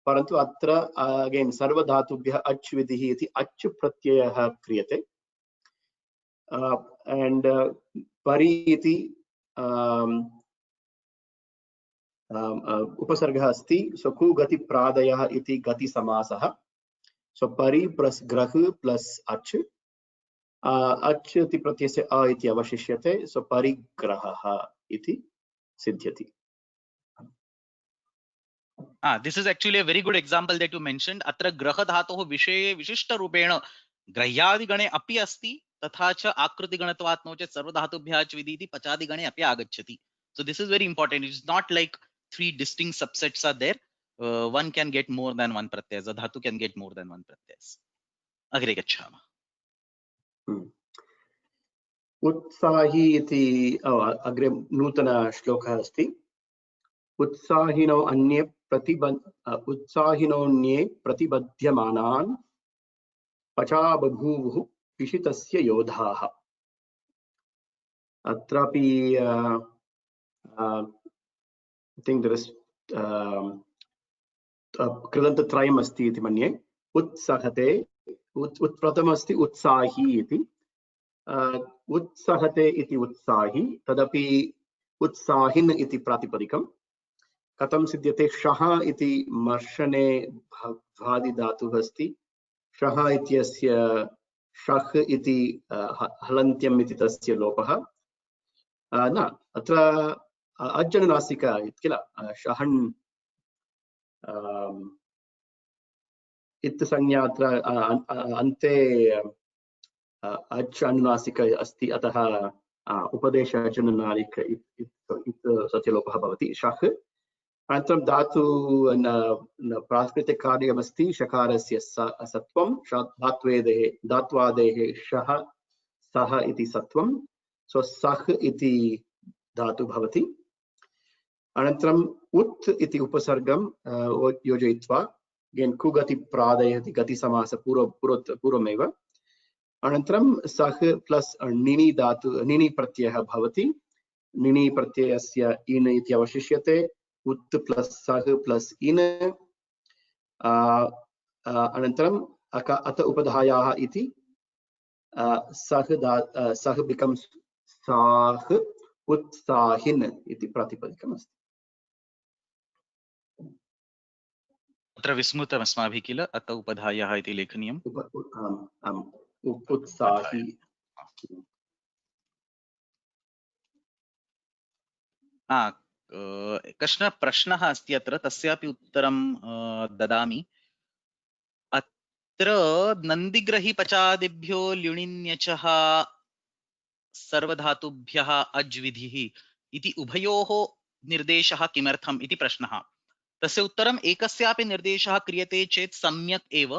परन्तु अत्र अगेन सर्वधातुभ्यः अच् विधिः इति अच् प्रत्ययः क्रियते. and pari iti उपसर्गः अस्ति. So ku gati pradayah iti gati samasah. So pari plus grah plus ach. Ach iti pratyasya a iti avashishyate. So parigrahah iti siddhyati. This is actually a very good example that you mentioned. Atra graha dhatoh vishaye vishishta rupena grahyadi gane api asti तथा च आकृति गणत्वात् नो चेत् सर्वधातुभ्यः च विधि इति पचादि गणे अपि आगच्छति. So this is very important. It is not like 3 distinct subsets are there. One can get more than one pratyas. A dhatu can get more than one pratyas. Agre gacchama. उत्साही इति अग्रे नूतनश्लोकः अस्ति। उत्साहिनो अन्ये प्रतिबध्यमानान् पचा बभूवुः पिशितस्य योधाः। अत्रापि I think there is कृदन्तत्रयम् अस्ति इति मन्ये। उत्सहते प्रथममस्ति उत्साही इति। उत्सहते इति उत्साही, तदपि उत्साहिन् इति प्रातिपदिकम्। कथं सिद्ध्यते? शः इति मर्शने भ्वादिधातुः अस्ति। शः इत्यस्य शः इति हलन्त्यम् इति तस्य लोपः न, अत्र अज्जनुनासिका किल, शहन् इत्संज्ञा अत्र अन्ते अच् अनुनासिक अस्ति, अतः उपदेश अजनुनासिक तस्य लोपः भवति। शः अनन्तरं धातु प्राकृतिककार्यमस्ति शकारस्य सत्वं, धात्वादेः शः सः इति सत्वं, सो सः इति धातु भवति। अनन्तरं उत् इति उपसर्गं योजयित्वा कुगति प्रादयति, गतिसमास पूर्वमेव। अनन्तरं सः प्लस् णिनि धातु, णिनि प्रत्ययः भवति। णिनि प्रत्ययस्य इन् इति अवशिष्यते। उत् प्लस् सः प्लस् इन्। अनन्तरं अत उपधायाः इति सः बिकम्स् साः, उत्साहिन् इति प्रातिपदिकम् अस्ति। अत्र विस्मृतम् अस्माभिः किल, अत उपधायाः इति लेखनीयम्। उत्साही। कश्चन प्रश्नः अस्ति अत्र, तस्यापि उत्तरं ददामि। अत्र नन्दिग्रही पचादिभ्यो ल्युणिन्यचः सर्वधातुभ्यः अज् विधिः इति उभयोः निर्देशः किमर्थम् इति प्रश्नः। तस्य उत्तरम् एकस्यापि निर्देशः क्रियते चेत् सम्यक् एव,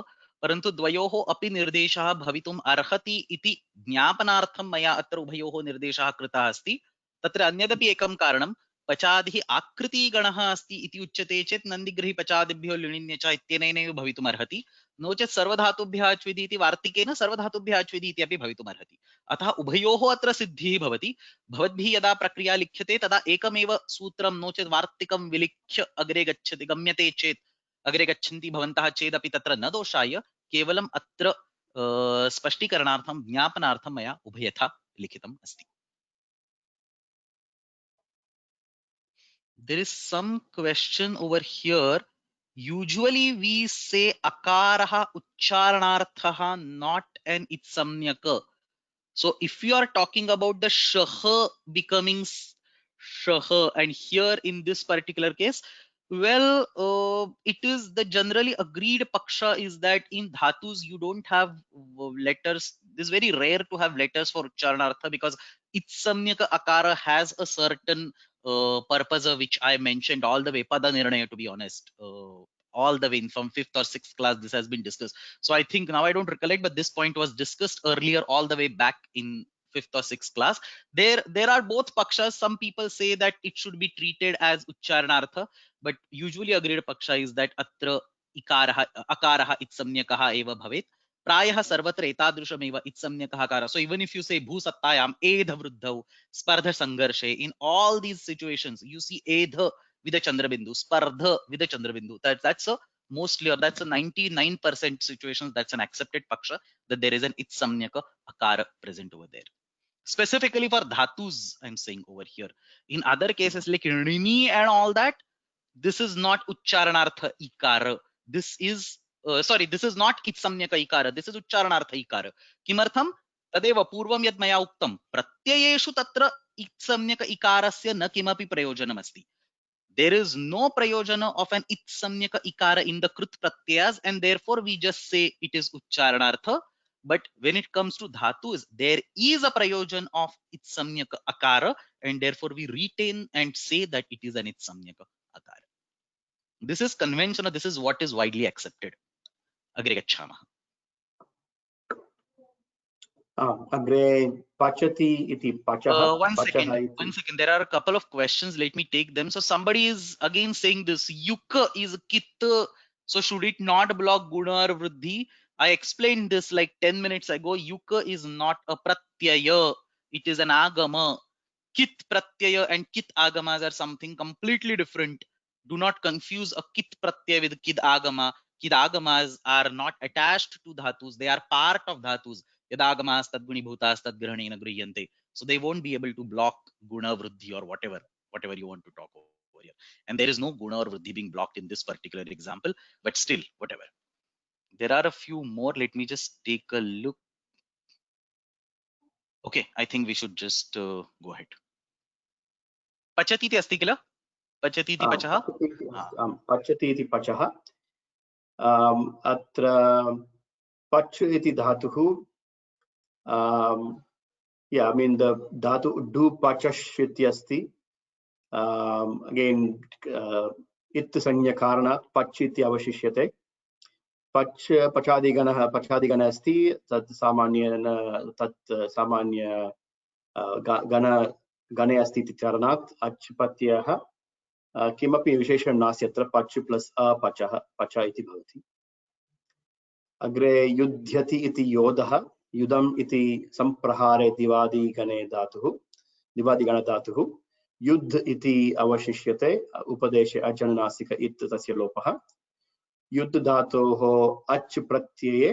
परन्तु द्वयोः अपि निर्देशः भवितुम् अर्हति इति ज्ञापनार्थं मया अत्र उभयोः निर्देशः कृतः अस्ति। तत्र अन्यदपि एकं कारणं, पचादिः आकृतिगणः अस्ति इति उच्यते चेत् नन्दिग्रही पचादिभ्यो ल्युणिन्यच इत्यनेनैव भवितुम् अर्हति, नो चेत् सर्वधातुभ्यः अच्विधि इति वार्तिकेन सर्वधातुभ्यः अच्विधि इति अपि भवितुम् अर्हति। अतः उभयोः अत्र सिद्धिः भवति। भवद्भिः यदा प्रक्रिया लिख्यते तदा एकमेव सूत्रं नो चेत् वार्तिकं विलिख्य अग्रे गच्छति, गम्यते चेत्, अग्रे गच्छन्ति भवन्तः चेदपि तत्र न दोषाय, केवलम् अत्र स्पष्टीकरणार्थं ज्ञापनार्थं मया उभयथा लिखितम् अस्ति। There is some question over here. Usually we say akaraha uchcharanarthaha, not an itsamnyaka. So if you are talking about the shah becoming shah, and here in this particular case, well, it is the generally agreed paksha is that in dhatus you don't have letters. It is very rare to have letters for uchcharanartha, because itsamnyaka akara has a certain purpose which I mentioned all the way, pada nirnaya, to be honest. All the way from 5th or 6th class this has been discussed. So I think now I don't recollect, but this point was discussed earlier all the way back in 5th or 6th class. There are both pakshas. Some people say that it should be treated as uchcharanartha, but usually agreed paksha is that atra akaraha itsamnyakaha eva bhavet. प्रायः सर्वत्र एतादृशमेव इत्सम्यकः आकारः. So even if you say भूसत्तायां एध वृद्धौ स्पर्ध संघर्षे, in all these situations you see edha with a chandrabindu, spardha with a chandrabindu. That's a mostly, or that's a 99% situations that's an accepted paksha, that there is an itsamnyaka akara present over there. Specifically for dhatus, I'm saying over here. In other cases like rini and all that, this is not uchcharanartha ikara. This is this is not itsamnyaka ikara. This is uchcharanartha ikara. Kimartham? तदेव पूर्वं यद् मया उक्तं, प्रत्ययेषु तत्र itsamnyaka ikarasya न किमपि प्रयोजनमस्ति. There is no prayojana of an itsamnyaka ikara in the krut pratyas, and therefore we just say it is uchcharanartha. But when it comes to dhatus, there is a prayojan of itsamnyaka akara, and therefore we retain and say that it is an itsamnyaka akara. This is conventional. This is what is widely accepted. Agre gacchamaha. अग्रे pachati iti pachaha. One Pachaha second. iti. There are a couple of questions. Let me take them. So somebody is again saying this. Yuk is kit. So should it not block guna or vriddhi? I explained this like 10 minutes ago. Yuk is not a pratyaya. It is an agama. Kit pratyaya and kit agamas are something completely different. Do not confuse a kit pratyaya with kid agama. Kid agamas are not attached to dhatus. They are part of dhatus. Yadagamas tadguni bhutas tadgranena griyante. So they won't be able to block guna vriddhi or whatever you want to talk over here. And there is no guna or vriddhi being blocked in this particular example, but still, whatever. There are a few more. Let me just take a look. Okay, I think we should just go ahead. Pachati iti asti kila? Pachati iti pachaha? Pachati iti pachaha. Atra pach iti dhatuhu. Yeah, I mean the dhatu do pachash iti asti. Again, it sanya karana pach iti avashishyate. Pach pachadiganah asti tat samanya gane asti iti karanat ach patyah किमपि विशेषणं नास्ति अत्र पच् प्लस् अ पचः पच इति भवति। अग्रे युध्यति इति योधः युधम् इति संप्रहारे दिवादिगणे धातुः युद्ध इति अवशिष्यते उपदेशे अजनुनासिक इत् तस्य लोपः युद्ध धातोः अच् प्रत्यये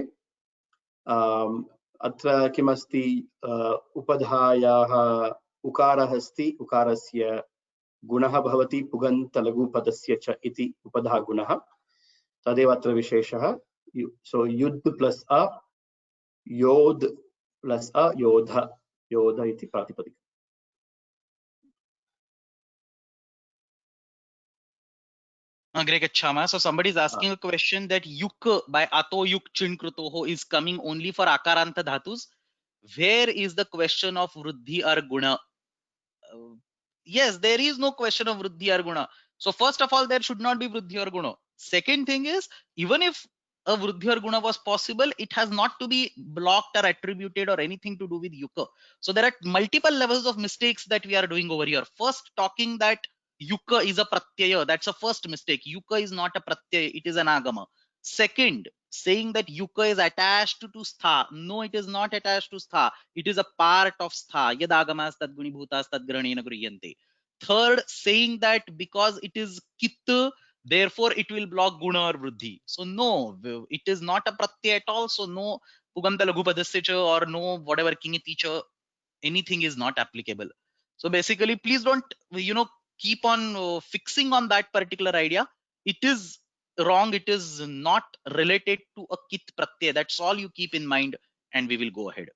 अत्र किमस्ति उपधायाः उकारः अस्ति उकारस्य गुणः भवति पुगन्त लघुपदस्य च इति उपधा गुणः तदेव अत्र विशेषः। सो युद्ध प्लस अ योध प्लस अ योध इति प्रातिपदिकम्। Agre gachama. So somebody is asking a question that yuk by ato yuk chin krutoho is coming only for akaranta dhatus. Where is the question of vriddhi or guna? Yes, there is no question of vriddhi or guna. So first of all, there should not be vriddhi or guna. Second thing is, even if a vriddhi or guna was possible, it has not to be blocked or attributed or anything to do with yuka. So there are multiple levels of mistakes that we are doing over here. First, talking that yuka is a pratyaya. That's a first mistake. Yuka is not a pratyaya. It is an agama. Second, saying that yuka is attached to stha. No, it is not attached to stha. It is a part of stha. Yadagamas tadguni bhutas tadgranena griyante. Third, saying that because it is kit, therefore it will block guna or vriddhi. So no, it is not a pratyaya at all. So no puganta laghupadasya or no whatever kingiti cha, anything is not applicable. So basically, please don't keep on fixing on that particular idea. It is wrong. It is not related to a kit pratyaya. That's all you keep in mind, and we will go ahead.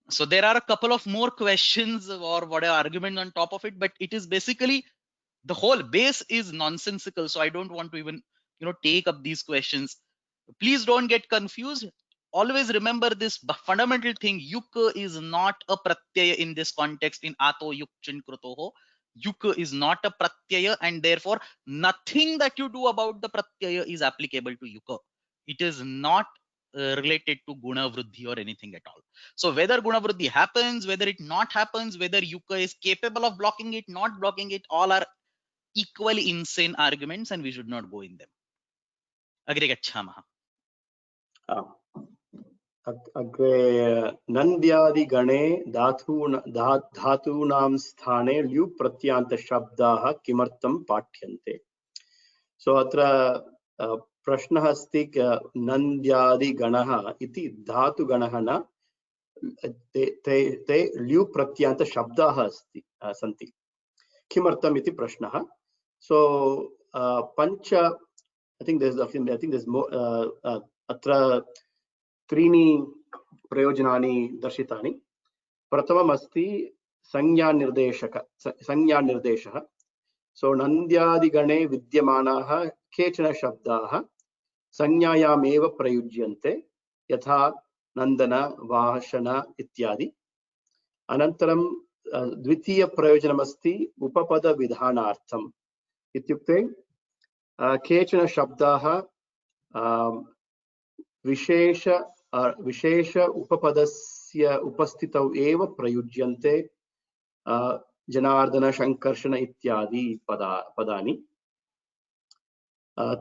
So there are a couple of more questions or whatever argument on top of it, but it is basically the whole base is nonsensical. So I don't want to even take up these questions. Please don't get confused. Always remember this fundamental thing. Yuk is not a pratyaya in this context. In ato yuk chin krutoho, yuk is not a pratyaya, and therefore nothing that you do about the pratyaya is applicable to yuk. It is not related to guna vriddhi or anything at all. So whether guna vriddhi happens, whether it not happens, whether yuk is capable of blocking it, not blocking it, all are equally insane arguments, and we should not go in them. Agre gachhamaha. अग्रे नन्द्यादि गणे धातूनां स्थाने ल्यु प्रत्यान्त शब्दाः किमर्थं पाठ्यन्ते। सो अत्र प्रश्नः अस्ति नन्द्यादि गणः इति धातुगणः न ते ल्यु प्रत्यान्त शब्दाः सन्ति किमर्थम् इति प्रश्नः। सो पंच I think there's more अत्र त्रीणि प्रयोजनानि दर्शितानि। प्रथमम् अस्ति संज्ञानिर्देशः। सो नन्द्यादिगणे विद्यमानाः केचन शब्दाः संज्ञायामेव प्रयुज्यन्ते यथा नन्दन वाहशन इत्यादि। अनन्तरं द्वितीयप्रयोजनमस्ति उपपदविधानार्थम्। इत्युक्ते केचन शब्दाः विशेष विशेष उपपदस्य उपस्थितौ एव प्रयुज्यन्ते जनार्दन संकर्षण इत्यादि पदानि।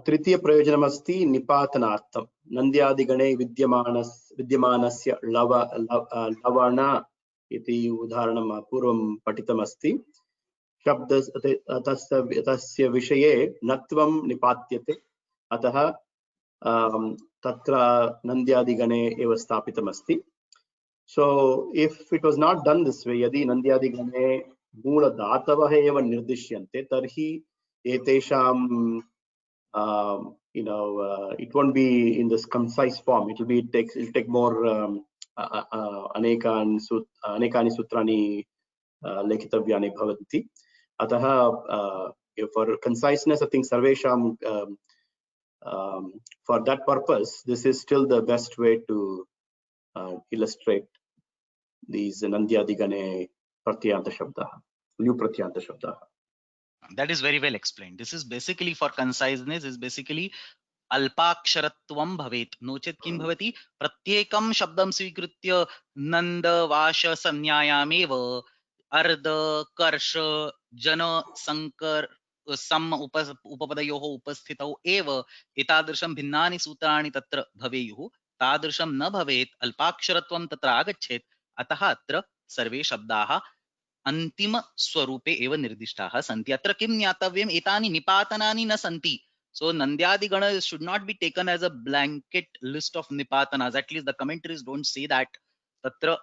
तृतीय प्रयोजनमस्ति निपातनार्थं। नन्द्यादिगणे विद्यमानस्य लवण इति उदाहरणं पूर्वं पठितमस्ति। शब्द तस्य विषये नत्वं निपात्यते, अतः तत्र नन्द्यादिगणे एव स्थापितमस्ति। So if it was not done this way, यदि नन्द्यादिगणे मूलधातवः एव निर्दिश्यन्ते तर्हि एतेषां it won't be in this concise form. It'll take more अनेकानि सूत्राणि लेखितव्यानि भवन्ति। अतः for conciseness, I think सर्वेषां for that purpose, this is still the best way to illustrate these Nandyadigane pratyanta shabdaha, new pratyanta shabdaha. That is very well explained. This is basically for conciseness, is basically अल्पाक्षरत्वं भवेत्, नो चेत् किं भवति, प्रत्येकं शब्दं स्वीकृत्य नन्द वाश संज्ञायामेव अर्ध कर्ष जन संकर सम उपपदयोः उपस्थितौ एव एतादृशं भिन्नानि सूत्राणि तत्र भवेयुः। तादृशं न भवेत्, अल्पाक्षरत्वं तत्र आगच्छेत्। अतः अत्र सर्वे शब्दाः अन्तिम स्वरूपे एव निर्दिष्टाः सन्ति। अत्र किं ज्ञातव्यम्, एतानि निपातनानि न सन्ति। So Nandyadi should not be taken as a blanket list of nipatanas. At least the commentaries don't say that. Tatra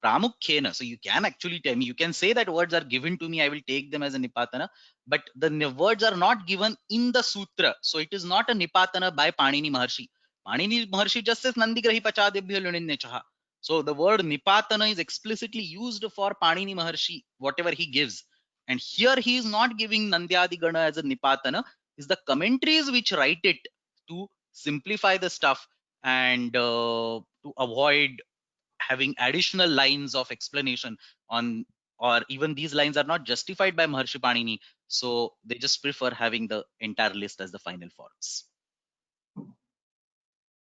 pramukhyena. So you can actually tell me, you can say that words are given to me, I will take them as a nipatana, but the words are not given in the sutra. So it is not a nipatana by Panini Maharshi. Panini Maharshi just says Nandigrahi pachadebhyo luninnechaha. So the word nipatana is explicitly used for Panini Maharshi, whatever he gives. And here he is not giving Nandyadigana as a nipatana. Is the commentaries which write it to simplify the stuff and to avoid having additional lines of explanation on, or even these lines are not justified by Maharshi Panini, so they just prefer having the entire list as the final forms.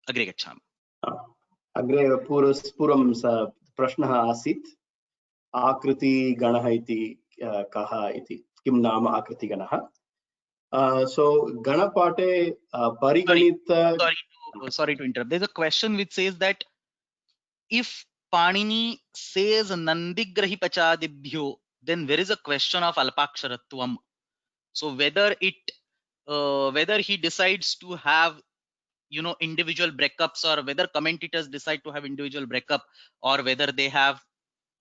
Agre gachhami. अग्रे पूर्वं प्रश्नः आसीत्, आकृति गणः इति कः इति, किं नाम आकृति गणः? So Ganapate Pariganita. Sorry to interrupt. There's a question which says that if Panini says Nandigrahi pachadibhyo, then there is a question of alpaksharatvam. So whether he decides to have individual breakups, or whether commentators decide to have individual breakup, or whether they have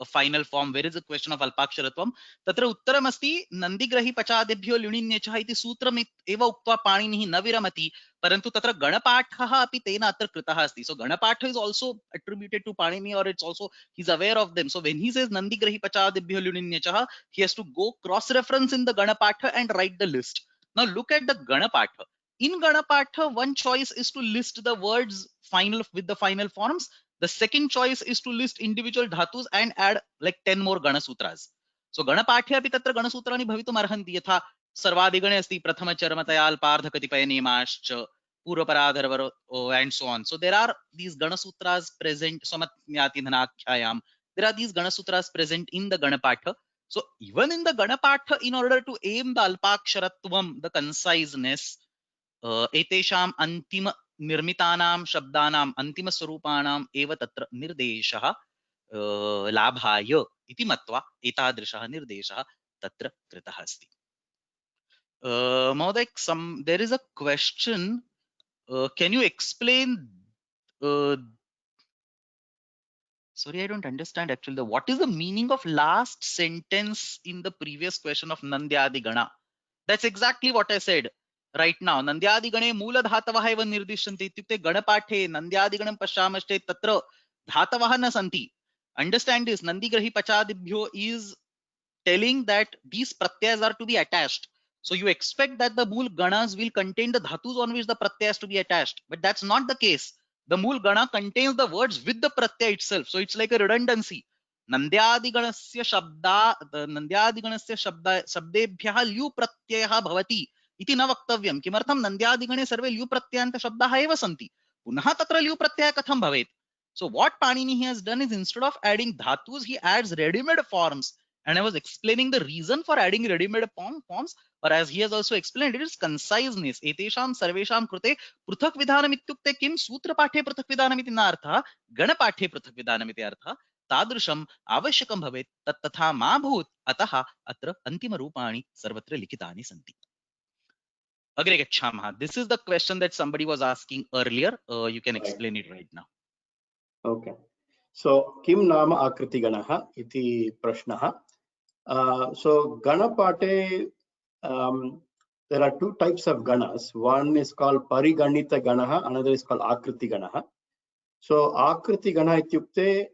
a final form, where is the question of alpaksharatvam. Tatra uttaram asti nandigrahi pachadebhyo luninnechaha iti sutram eva uktva paninihi na viramati, parantu tatra ganapathaha api tena atra kritah asti. So ganapatha is also attributed to Panini, or it's also he's aware of them. So when he says nandigrahi pachadebhyo luninnechaha, he has to go cross reference in the ganapatha and write the list. Now look at the ganapatha. In ganapatha, one choice is to list the words final with the final forms. The second choice is to list individual dhatus and add like 10 more Ganasutras. So Ganapathe api tatra Ganasutrani bhavitum arhanti, yatha sarvadigane asti prathama charmataya alpardha katipaya nemascha purvaparadharvaro and so on. So there are these Ganasutras present, Samatnyati dhanakhyayam. There are these Ganasutras present in the Ganapatha. So even in the Ganapatha, in order to aim the alpaksharatvam, the conciseness, etesham antima निर्मितानां शब्दानां अंतिम स्वरूपाणां एव तत्र निर्देशः लाभाय इति मत्वा एतादृशः निर्देशः तत्र कृतः अस्ति. महोदय, there is a question, can you explain, sorry, I don't understand actually, what is the meaning of last sentence in the previous question of Nandyadi Gana? That's exactly what I said right now. Nandyadigane moola dhatavah eva nirdishanti ityukte ganapathe Nandyadiganam pashyamashte tatra dhatavah na santi. Understand this, Nandigrahi pachadibhyo is telling that these pratyas are to be attached. So you expect that the mool ganas will contain the dhatus on which the pratyas is to be attached, but that's not the case. The mool gana contains the words with the pratyaya itself, so it's like a redundancy. Nandyadiganasya shabdebhyah lyu pratyayah bhavati इति न वक्तव्यम. किमर्थम? नन्द्यादिगणे सर्वे ल्यू प्रत्ययान्त शब्दाः एव सन्ति. पुनः तत्र ल्यू प्रत्यय कथं भवेत्? So what Panini has done is, instead of adding dhatus, he adds ready-made forms. And I was explaining the reason for adding ready-made forms, but as he has also explained, it is conciseness. Etesham sarvesham krute पृथक विधानम इत्युक्ते किम सूत्र पाठे पृथक विधानम इति न अर्थः, गण पाठे पृथक विधानम इति अर्थः। तादृशम आवश्यकं भवेत् तत् तथा मा भूत्, अतः अत्र अंतिम रूपाणि सर्वत्र लिखितानि सन्ति। अग्रे गच्छामः। This is the question that somebody was asking earlier. You can explain it right now. Okay. So किं नाम आकृतिगणः इति प्रश्नः। So Ganapate, there are two types of ganas. One is called Pariganita Ganaha, another is called Akriti Ganaha. So Akriti Gana ityukte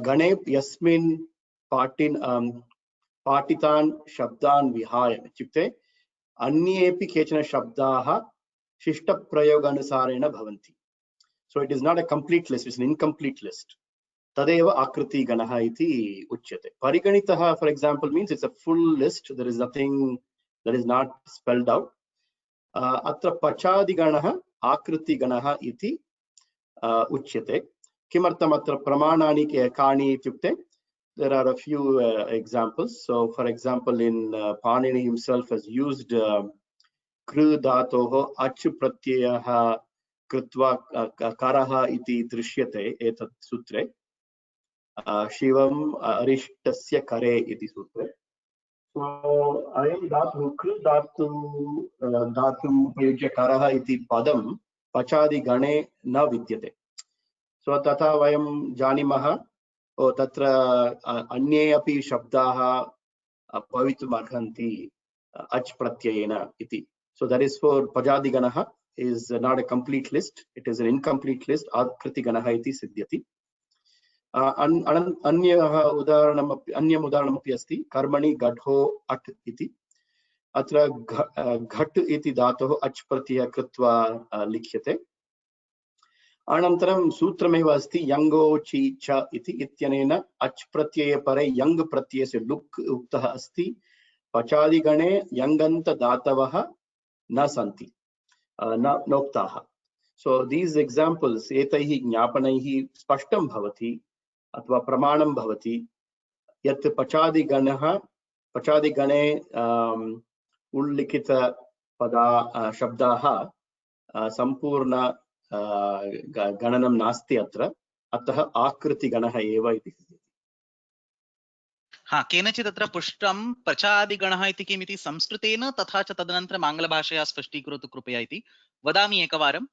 Gane Yasmin Patin Patitan Shabdan Vihaya ityukte Anyepi Kechana Shabdaha Shishta Prayoganusarena Bhavanti. So it is not a complete list, it's an incomplete list. Tadeva Akriti Ganaha iti uchyate. Pariganitaha, for example, means it's a full list. There is nothing that is not spelled out. Atra Pachadi Ganaha Akriti Ganaha iti uchyate. Kimartam atra pramanani kani ityukte. There are a few examples. So, for example, in Panini himself has used kru dhatoho achu pratyaha krutva karaha iti drishyate etat sutre. Shivam Arishtasya Kare iti sutre. So ayam dhatu kru dhatu dhatum upayujya karaha iti padam pachadi gane na vidyate. So tata vayam janimaha o tatra anye api shabdaha pavitum arhanti ach pratyayena iti. So that is for pajadi ganaha is not a complete list. It is an incomplete list. Akriti ganaha iti siddhyati. अन्यः उदाहरणमपि अस्ति कर्मणि घटो अट् इति। अत्र घट् इति धातुः अच् प्रत्ययः कृत्वा लिख्यते। अनन्तरं सूत्रमेव अस्ति यङ्गो ची च इति इत्यनेन अच् प्रत्यये परे यङ् प्रत्ययस्य लुक् उक्तः अस्ति। पचादिगणे यङन्त धातवः न सन्ति, नोक्ताः। So these examples एतैः ज्ञापनैः स्पष्टं भवति अथवा प्रमाणं भवति यत् पचादिगणे उल्लिखित शब्दाः संपूर्ण गणनं नास्ति अत्र, अतः आकृतिगणः एव इति। हाँ, केनचित् अत्र पृष्टं पचादिगणः इति किमिति संस्कृतेन तथा च तदनन्तरम् आङ्ग्लभाषया स्पष्टीकरोतु कृपया इति वदामि एकवारं।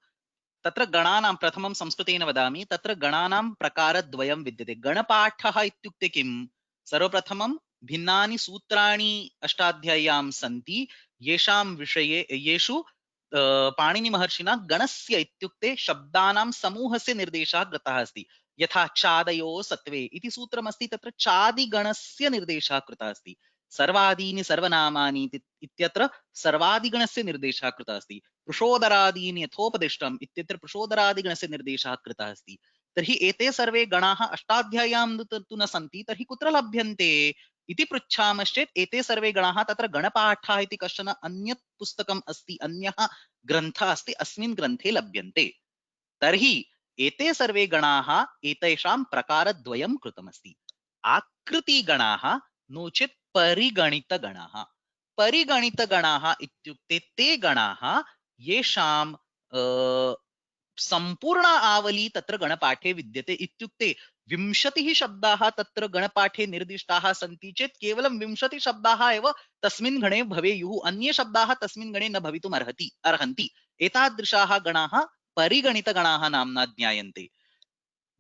तत्र गणानां प्रथमं संस्कृतेन वदामि। तत्र गणानां प्रकारद्वयं विद्यते। गणपाठः इत्युक्ते किं? सर्वप्रथमं भिन्नानि सूत्राणि अष्टाध्याय्यां सन्ति, येषां विषये येषु पाणिनिमहर्षिणा गणस्य इत्युक्ते शब्दानां समूहस्य निर्देशः कृतः अस्ति। यथा चादयो सत्वे इति सूत्रमस्ति, तत्र चादिगणस्य निर्देशः कृतः अस्ति। सर्वादीनि सर्वनामानि इत्यत्र सर्वादिगणस्य निर्देशः कृतः अस्ति। पृषोदरादीनि यथोपदिष्टम् इत्यत्र पृषोदरादिगणस्य निर्देशः कृतः अस्ति। तर्हि एते सर्वे गणाः अष्टाध्याय्यां तु न सन्ति, तर्हि कुत्र लभ्यन्ते इति पृच्छामश्चेत् एते सर्वे गणाः तत्र गणपाठः इति कश्चन अन्यत् पुस्तकम् अस्ति, अन्यः ग्रन्थः अस्ति, अस्मिन् ग्रन्थे लभ्यन्ते। तर्हि एते सर्वे गणाः एतेषां प्रकारद्वयं कृतमस्ति, आकृतिगणाः नो चेत् परिगणितगणाः। परिगणितगणाः इत्युक्ते ते गणाः येषां संपूर्ण आवली तत्र गणपाठे विद्यते। इत्युक्ते 20 शब्दाः तत्र गणपाठे निर्दिष्टाः सन्ति चेत् केवलं 20 शब्दाः एव तस्मिन् गणे भवेयुः, अन्ये शब्दाः तस्मिन् गणे न भवितुम् अर्हन्ति। एतादृशाः गणाः परिगणितगणाः नाम्ना ज्ञायन्ते।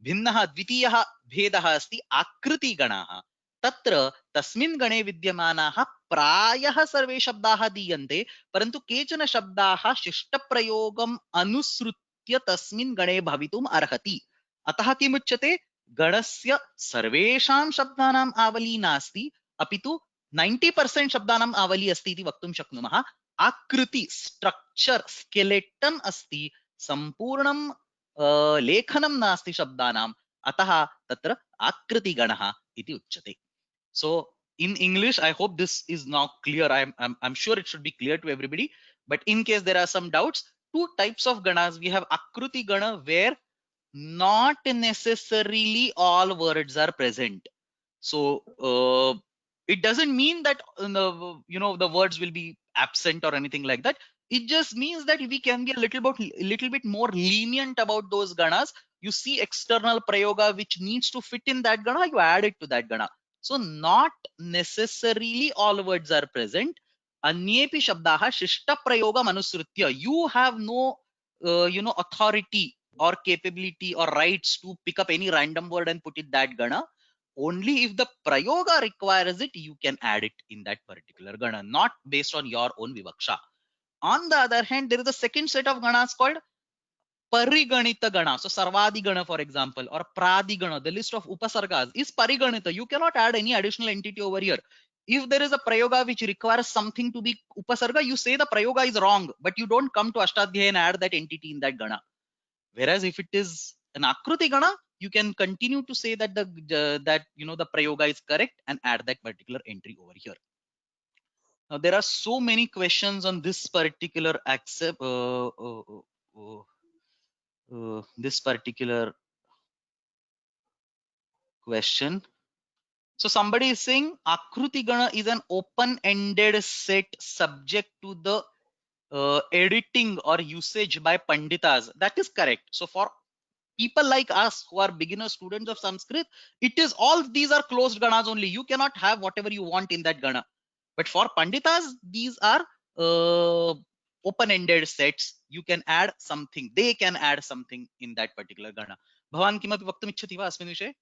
भिन्नः द्वितीयः भेदः अस्ति आकृतिगणाः। तत्र तस्मिन् गणे विद्यमानाः प्रायः सर्वे शब्दाः दीयन्ते, परन्तु केचन शब्दाः शिष्टप्रयोगम् अनुसृत्य तस्मिन् गणे भवितुम् अर्हति। अतः किमुच्यते? गणस्य सर्वेषां शब्दानाम् आवली नास्ति, अपि तु 90% शब्दानाम् आवली अस्ति इति वक्तुं शक्नुमः। आकृति स्ट्रक्चर स्केलेटन अस्ति, संपूर्णं लेखनं नास्ति शब्दानाम्, अतः तत्र आकृतिगणः इति उच्यते। So in English, I hope this is now clear. I'm sure it should be clear to everybody, but in case there are some doubts, two types of ganas. We have Akruti Gana, where not necessarily all words are present. So it doesn't mean that the words will be absent or anything like that. It just means that we can be a little bit more lenient about those ganas. You see external prayoga which needs to fit in that gana, you add it to that gana. So not necessarily all words are present. Anyepi shabdaha shishta prayoga manusritya. You have no authority or capability or rights to pick up any random word and put it that gana. Only if the prayoga requires it, you can add it in that particular gana, not based on your own vivaksha. On the other hand, there is a second set of ganas called pariganita gana. So sarvadi gana, for example, or pradi gana, the list of upasargas is pariganita. You cannot add any additional entity over here. If there is a prayoga which requires something to be upasarga, you say the prayoga is wrong, but you don't come to Ashtadhyayi and add that entity in that gana. Whereas if it is an Akruti Gana, you can continue to say that the prayoga is correct and add that particular entry over here. Now there are so many questions on this particular this particular question. So somebody is saying Akruti Gana is an open-ended set subject to the editing or usage by Panditas. That is correct. So for people like us who are beginner students of Sanskrit, it is all these are closed ganas only. You cannot have whatever you want in that gana. But for Panditas, these are open-ended sets. You can add something. They can add something in that particular gana. Bhavan kimapi vaktum ichchati va asmin vishaye?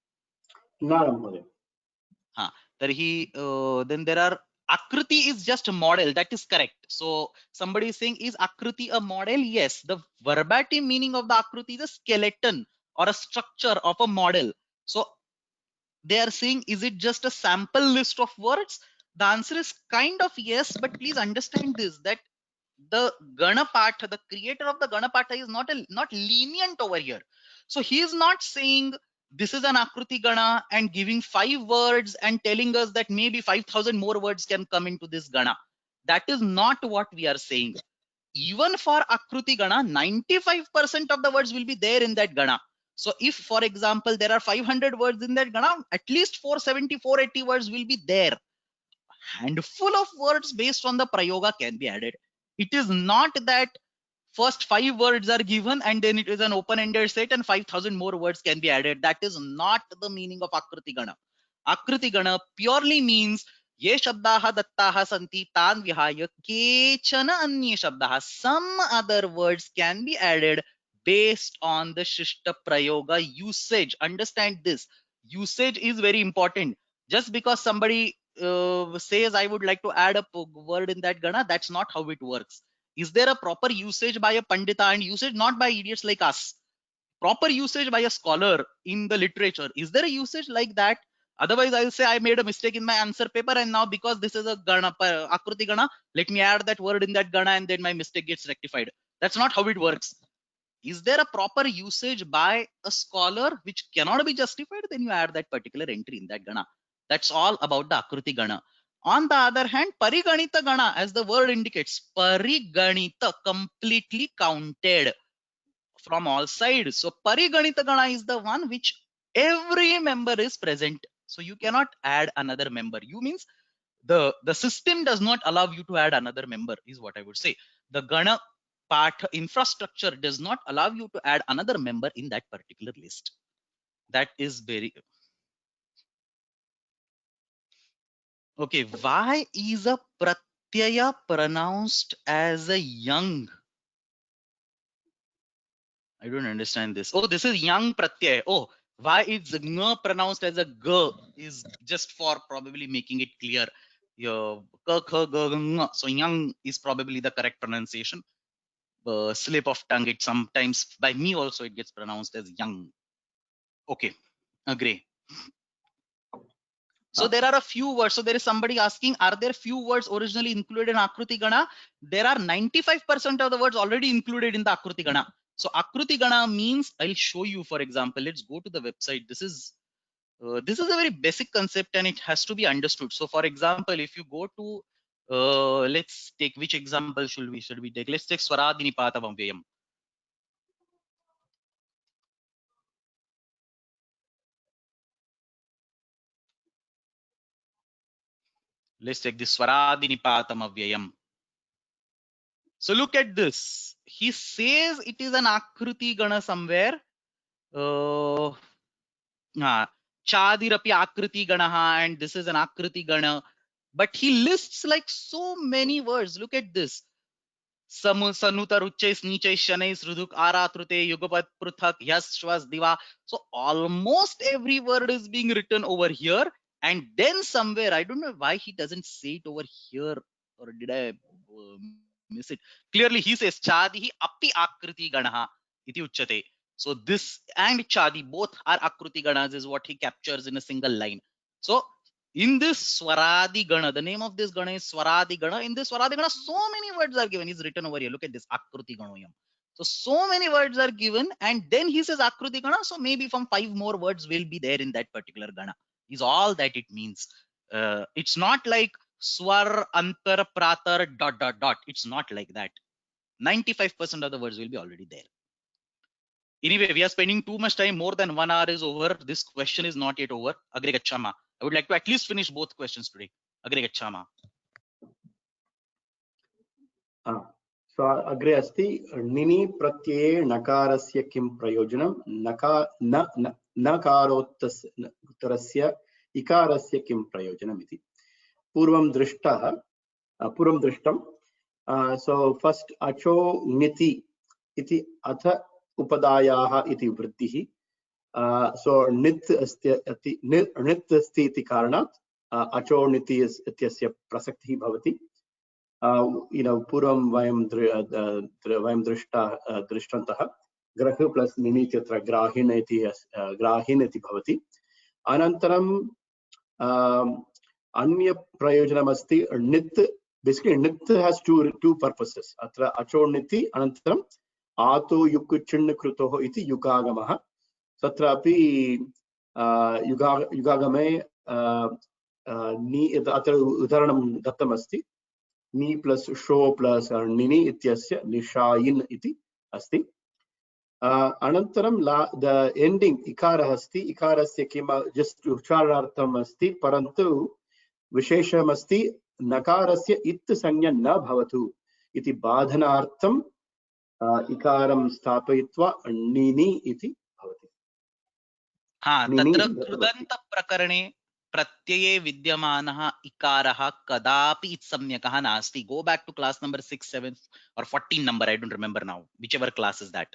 No. Then there are Akruti is just a model. That is correct. So somebody is saying, is Akruti a model? Yes. The verbatim meaning of the Akruti is a skeleton or a structure of a model. So they are saying, is it just a sample list of words? The answer is kind of yes, but please understand this, that the Ganapatha, the creator of the Ganapatha, is not lenient over here. So he is not saying this is an Akruti Gana and giving 5 words and telling us that maybe 5,000 more words can come into this Gana. That is not what we are saying. Even for Akruti Gana, 95% of the words will be there in that Gana. So if, for example, there are 500 words in that Gana, at least 470, 480 words will be there. Handful of words based on the Prayoga can be added. It is not that first 5 words are given and then it is an open-ended set and 5,000 more words can be added. That is not the meaning of Akruti Gana. Akruti Gana purely means ye shabdaha dattaha santi tan vihaya kechana anye shabdaha. Some other words can be added based on the Shishta Prayoga usage. Understand this. Usage is very important. Just because somebody says I would like to add a word in that Gana, that's not how it works. Is there a proper usage by a Pandita and usage not by idiots like us? Proper usage by a scholar in the literature. Is there a usage like that? Otherwise, I'll say I made a mistake in my answer paper and now because this is a Gana, Akruti Gana, let me add that word in that Gana and then my mistake gets rectified. That's not how it works. Is there a proper usage by a scholar which cannot be justified? Then you add that particular entry in that Gana. That's all about the Akruti Gana. On the other hand, Pariganita Gana, as the word indicates, Pariganita, completely counted from all sides. So Pariganita Gana is the one which every member is present. So you cannot add another member. You means the system does not allow you to add another member is what I would say. The Gana part infrastructure does not allow you to add another member in that particular list. That is very okay. Why is a pratyaya pronounced as a young? I don't understand this. Oh, this is young pratyaya. Oh, why is ng pronounced as a g is just for probably making it clear. Your so young is probably the correct pronunciation. Slip of tongue, it sometimes by me also it gets pronounced as young. Okay, agree. So there are a few words. So there is somebody asking, are there few words originally included in Akruti Gana? There are 95% of the words already included in the Akruti Gana. So Akruti Gana means, I'll show you, for example, let's go to the website. This is a very basic concept and it has to be understood. So for example, if you go to Let's take, which example should we take? Let's take Swaradinipatam Avyayam. Let's take this Swaradinipatam Avyayam. So look at this. He says it is an Akruti Gana somewhere. Chadirapi Akruti Ganaha, and this is an Akruti Gana. But he lists like so many words. Look at this. Sanutar Uchais Nichais Shanais Ruduk Aratrute Yugapat Pruthak Yashwas Diva. So almost every word is being written over here. And then somewhere, I don't know why he doesn't say it over here, or did I miss it? Clearly he says Chadihi Api Akriti Ganaha iti uchate. So this and Chadi both are Akruti Ganas is what he captures in a single line. So in this Swaradi Gana, the name of this Gana is Swaradi Gana. In this Swaradi Gana, so many words are given. He's written over here. Look at this Akruti Ganoyam. So many words are given, and then he says Akruti Gana. So maybe from 5 more words will be there in that particular Gana. Is all that it means. It's not like Swar Antar Pratar ... It's not like that. 95% of the words will be already there. Anyway, we are spending too much time. More than 1 hour is over. This question is not yet over. Agre gachama. I would like to at least finish both questions today. Agre gachama. So agre asti nini pratyeye nakarasya kim prayojanam nakarottarasya ikarasya kim prayojanam iti. Purvam drishtam. So first acho niti iti atha upadayaha iti vrittihi. So nit asti iti karanat acho niti ityasya prasaktihi bhavati. Purvam vayam drishtantah graha plus nini tatra grahin iti bhavati. Anantaram anya prayojanam asti nit. Basically, nit has two purposes. Atra acho niti anantaram ato yukuchinna krutoho iti yugagamaha. Satrapi yugagame ni atra udaharanam dattam asti. Ni plus sho plus nini ityasya nishayin iti asti. Anantaram the ending ikara asti. Ikarasya kima just ucharartham asti. Parantu vishesham asti nakarasya it sanya na bhavatu iti badhanartham ikaram स्थापयित्वा nini iti bhavati. तत्र कृदन्त प्रकरणे प्रत्यये विद्यमानः इकारः कदापि इत्सम्यकः नास्ति. Go back to class number 6, 7 or 14 number, I don't remember now, whichever class is that.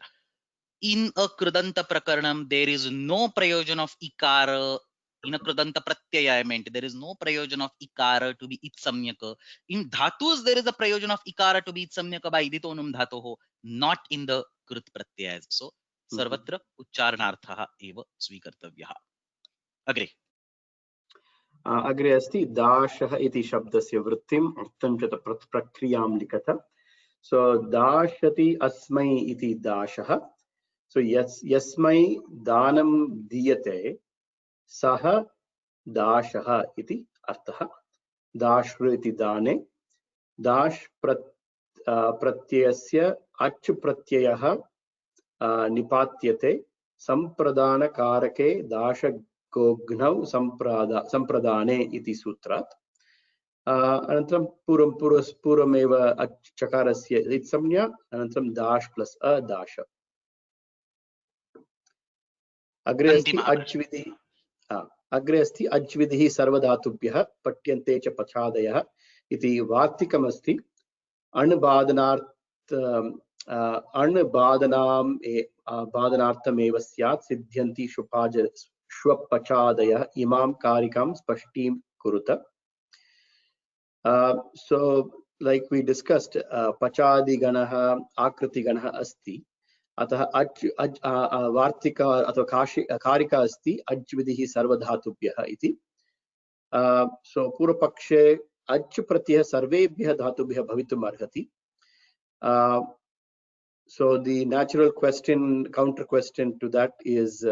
In a krudanta prakaranam, there is no prayojan of ikara. In a krudanta pratyaya, I meant there is no prayojan of ikara to be itsamyaka. In dhatus, there is a prayojan of ikara to be itsamyaka by iditonum dhatoho, not in the krut pratyayas. So sarvatra uchcharanarthaha eva svikartavyah. Agre. Agre asti dashah iti shabdasya vrittim artham cha prakriyam likata. So dashati asmai iti dashah. So yasmai danam diyate saha dashah iti artha. Dashru iti dane. Dash pratyasya ach pratyayah nipatyate sampradana karake dasha gognau sampradane iti sutrat. Anantram purameva chakarasya itsamnya. Anantram dash plus a dasha. Agre asti ajvidhi sarvadhatubhyah patyante cha pachadayah iti vartikam asti बाधनार्थमेव स्यात् सिद्ध्यन्ति श्वपचादयः इमां कारिकां स्पष्टीं कुरुत. So like we discussed, pachadiganah akritiganah asti. अतः वार्तिका अथवा कारिका अस्ति अज्विधिः सर्वधातुभ्यः इति. So पूर्वपक्षे अच् प्रत्ययः सर्वेभ्यः धातुभ्यः भवितुम् अर्हति. So the natural question, counter question to that is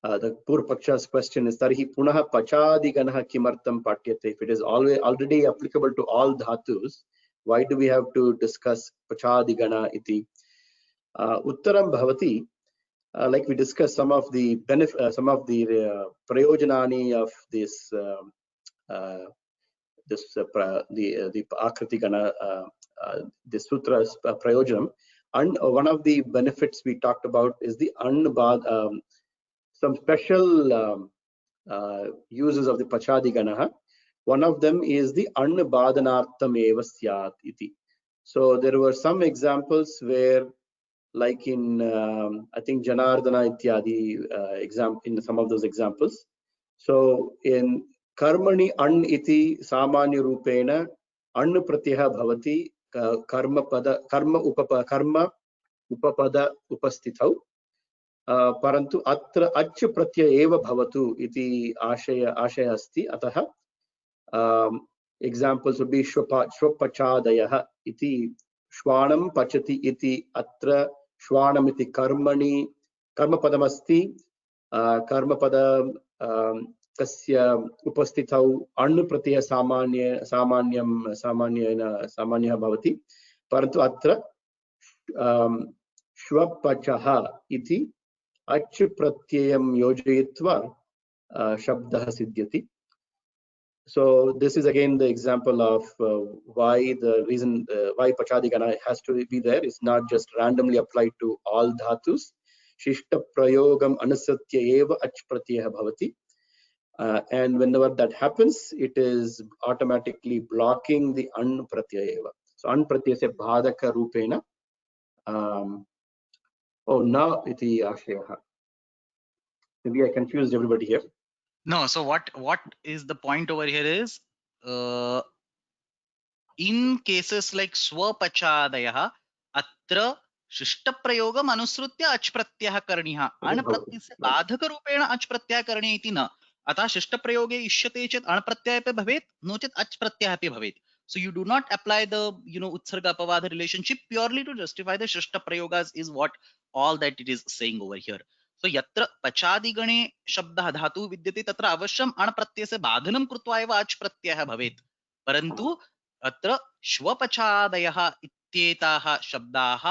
The Purpaksha's question is Tarhi Punaha Pachadiganah Kimartam Patyate. If it is already applicable to all dhatus, why do we have to discuss Pachadigana iti? Uttaram Bhavati, like we discussed some of the prayojanani of this the Akriti-gana, the sutra's prayojanam, and one of the benefits we talked about is the some special uses of the Pachadi-gana. One of them is the Annabhadanartham eva syat iti. So there were some examples where, like in I think Janardana ityadi in some of those examples. So in Karmani an iti samanya rupena an pratyah bhavati karma upapada upastithau parantu atra ach pratyah eva bhavatu iti ashaya asti atah examples would be shwapachadayah iti shwanam pachati iti atra shwanam iti karmani karmapadamasti karmapada kasya upastithau anu pratyaya samanyah bhavati parantu atra shwapachaha iti ach pratyayam yojayitva shabdah siddhyati. So this is again the example of why the reason why Pachadigana has to be there is not just randomly applied to all dhatus. Shishta prayogam anusatya eva ach pratyaya bhavati. And whenever that happens, it is automatically blocking the an pratyaya eva. So an pratyaya se bhadaka rupena. Na iti ashayah. Maybe I confused everybody here. No, so what is the point over here is in cases like swapachadayah atra shishta prayogam anusrutya ach pratyah karniha an pratyasya badhaka rupena ach pratyah karni iti na atah shishta prayoge ishyate chet an pratyah pe bhavet no chet ach pratyah pe bhavet. So you do not apply the utsarga apavada relationship purely to justify the shishta prayogas is what all that it is saying over here. So yatra pachadigane shabdah dhatu vidyate tatra avashyam an pratyasya badhanam krutva eva ach pratyah bhavet. Parantu अत्र श्वपचादयः इत्येताः शब्दाः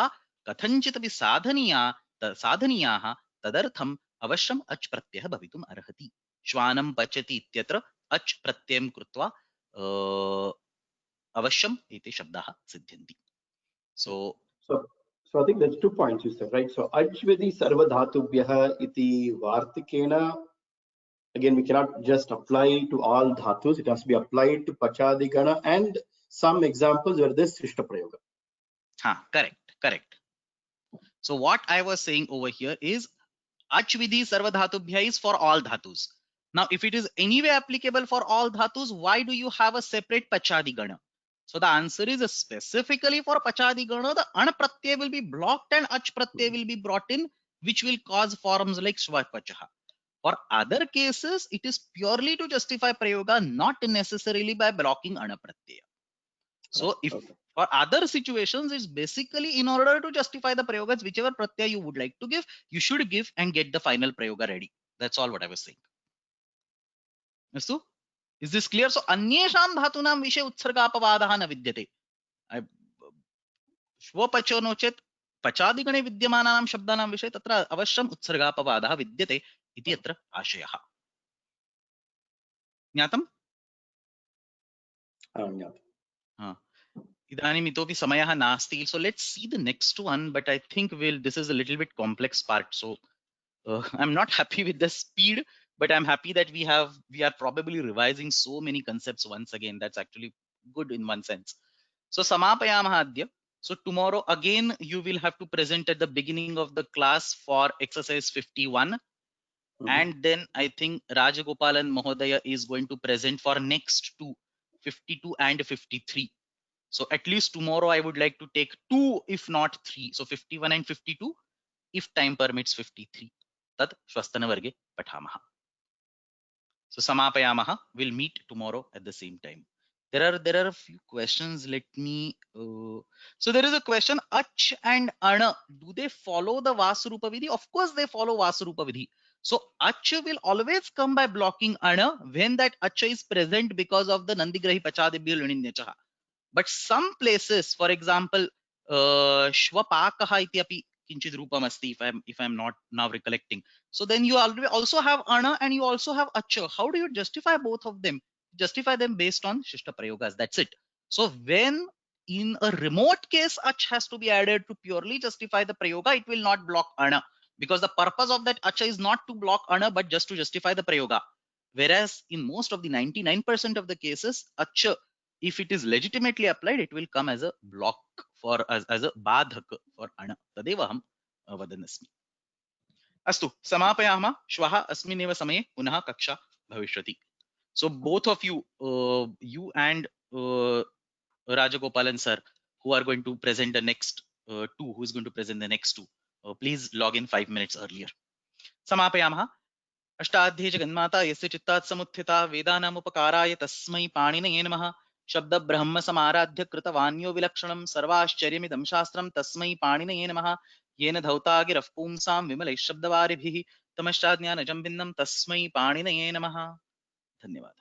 कथञ्चिदपि साधनीयाः तदर्थम् अवश्यम् अच् प्रत्ययः भवितुम् अर्हति. श्वानं पचति इत्यत्र अच् प्रत्ययं कृत्वा अवश्यम् एते शब्दाः सिद्ध्यन्ति. So I think that's 2 points you said, right? So ajvedi sarvadhatubhyah iti vartikena, again we cannot just apply to all dhatus, it has to be applied to Pachadigana and some examples where this Shishta Prayoga. Correct. So what I was saying over here is Achvidhi Sarvadhatubhya is for all dhatus. Now if it is anyway applicable for all dhatus, why do you have a separate Pachadigana? So the answer is specifically for Pachadigana, the An Pratyay will be blocked and Ach Pratyay will be brought in, which will cause forms like Swapachaha. For other cases, it is purely to justify Prayoga, not necessarily by blocking Ana Pratyaya. So if for other situations, it's basically in order to justify the prayogas, whichever pratyaya you would like to give, you should give and get the final prayoga ready. That's all what I was saying. Astu? Is this clear? So anyesham dhatunam vishe utsargapavadaha na vidyate. Shvapacho no chet pachadigane vidyamananam shabdanam vishe tatra avashyam utsargapavadaha vidyate iti atra ashayah. Jnatam? Jnatam. Idanim itopi samayah nasti. So let's see the next one, but I think this is a little bit complex part. So I'm not happy with the speed, but I'm happy that we are probably revising so many concepts once again. That's actually good in one sense. So samapayamaha adya. So tomorrow again you will have to present at the beginning of the class for exercise 51. And then I think Rajagopalan Mahodaya is going to present for next two, 52 and 53. So at least tomorrow I would like to take 2, if not 3. So 51 and 52, if time permits 53. Tad Shwastana Varge Pathamaha. So Samapayamaha. We'll meet tomorrow at the same time. There are a few questions. Let me. So there is a question: Ach and Ana, do they follow the Vasurupa Vidhi? Of course they follow Vasurupa Vidhi. So acha will always come by blocking ana when that acha is present because of the nandigrahi pachadibhyal uninyachah. But some places, for example, shvapakaha iti api kinchid roopam asti, if I'm not now recollecting. So then you also have ana and you also have acha. How do you justify both of them? Justify them based on shishta prayogas. That's it. So when in a remote case ach has to be added to purely justify the prayoga, it will not block ana, because the purpose of that acha is not to block ana but just to justify the prayoga. Whereas in most of the 99% of the cases, acha, if it is legitimately applied, it will come as a block for as a badhak for ana. Tadeva aham vadan asmi. Astu samapayama shvaha asminneva samaye punah kaksha bhavishyati. So both of you, you and Rajagopalan sir, who are going to present the next two, who is going to present the next two, please log in 5 minutes earlier. Samapayama. Ashtadhyayi जगन्माता यस्य चित्तात् समुत्थिता वेदानामुपकाराय तस्मै पाणिनये नमः. शब्द ब्रह्म समाराध्य कृतवान्यो विलक्षणं सर्वाश्चर्यमिदं शास्त्रं तस्मै पाणिनये नमः. येन धौता गिरः पुंसां विमलैः शब्दवारिभिः तमश्चाज्ञानजं भिन्नं तस्मै पाणिनये नमः. धन्यवाद.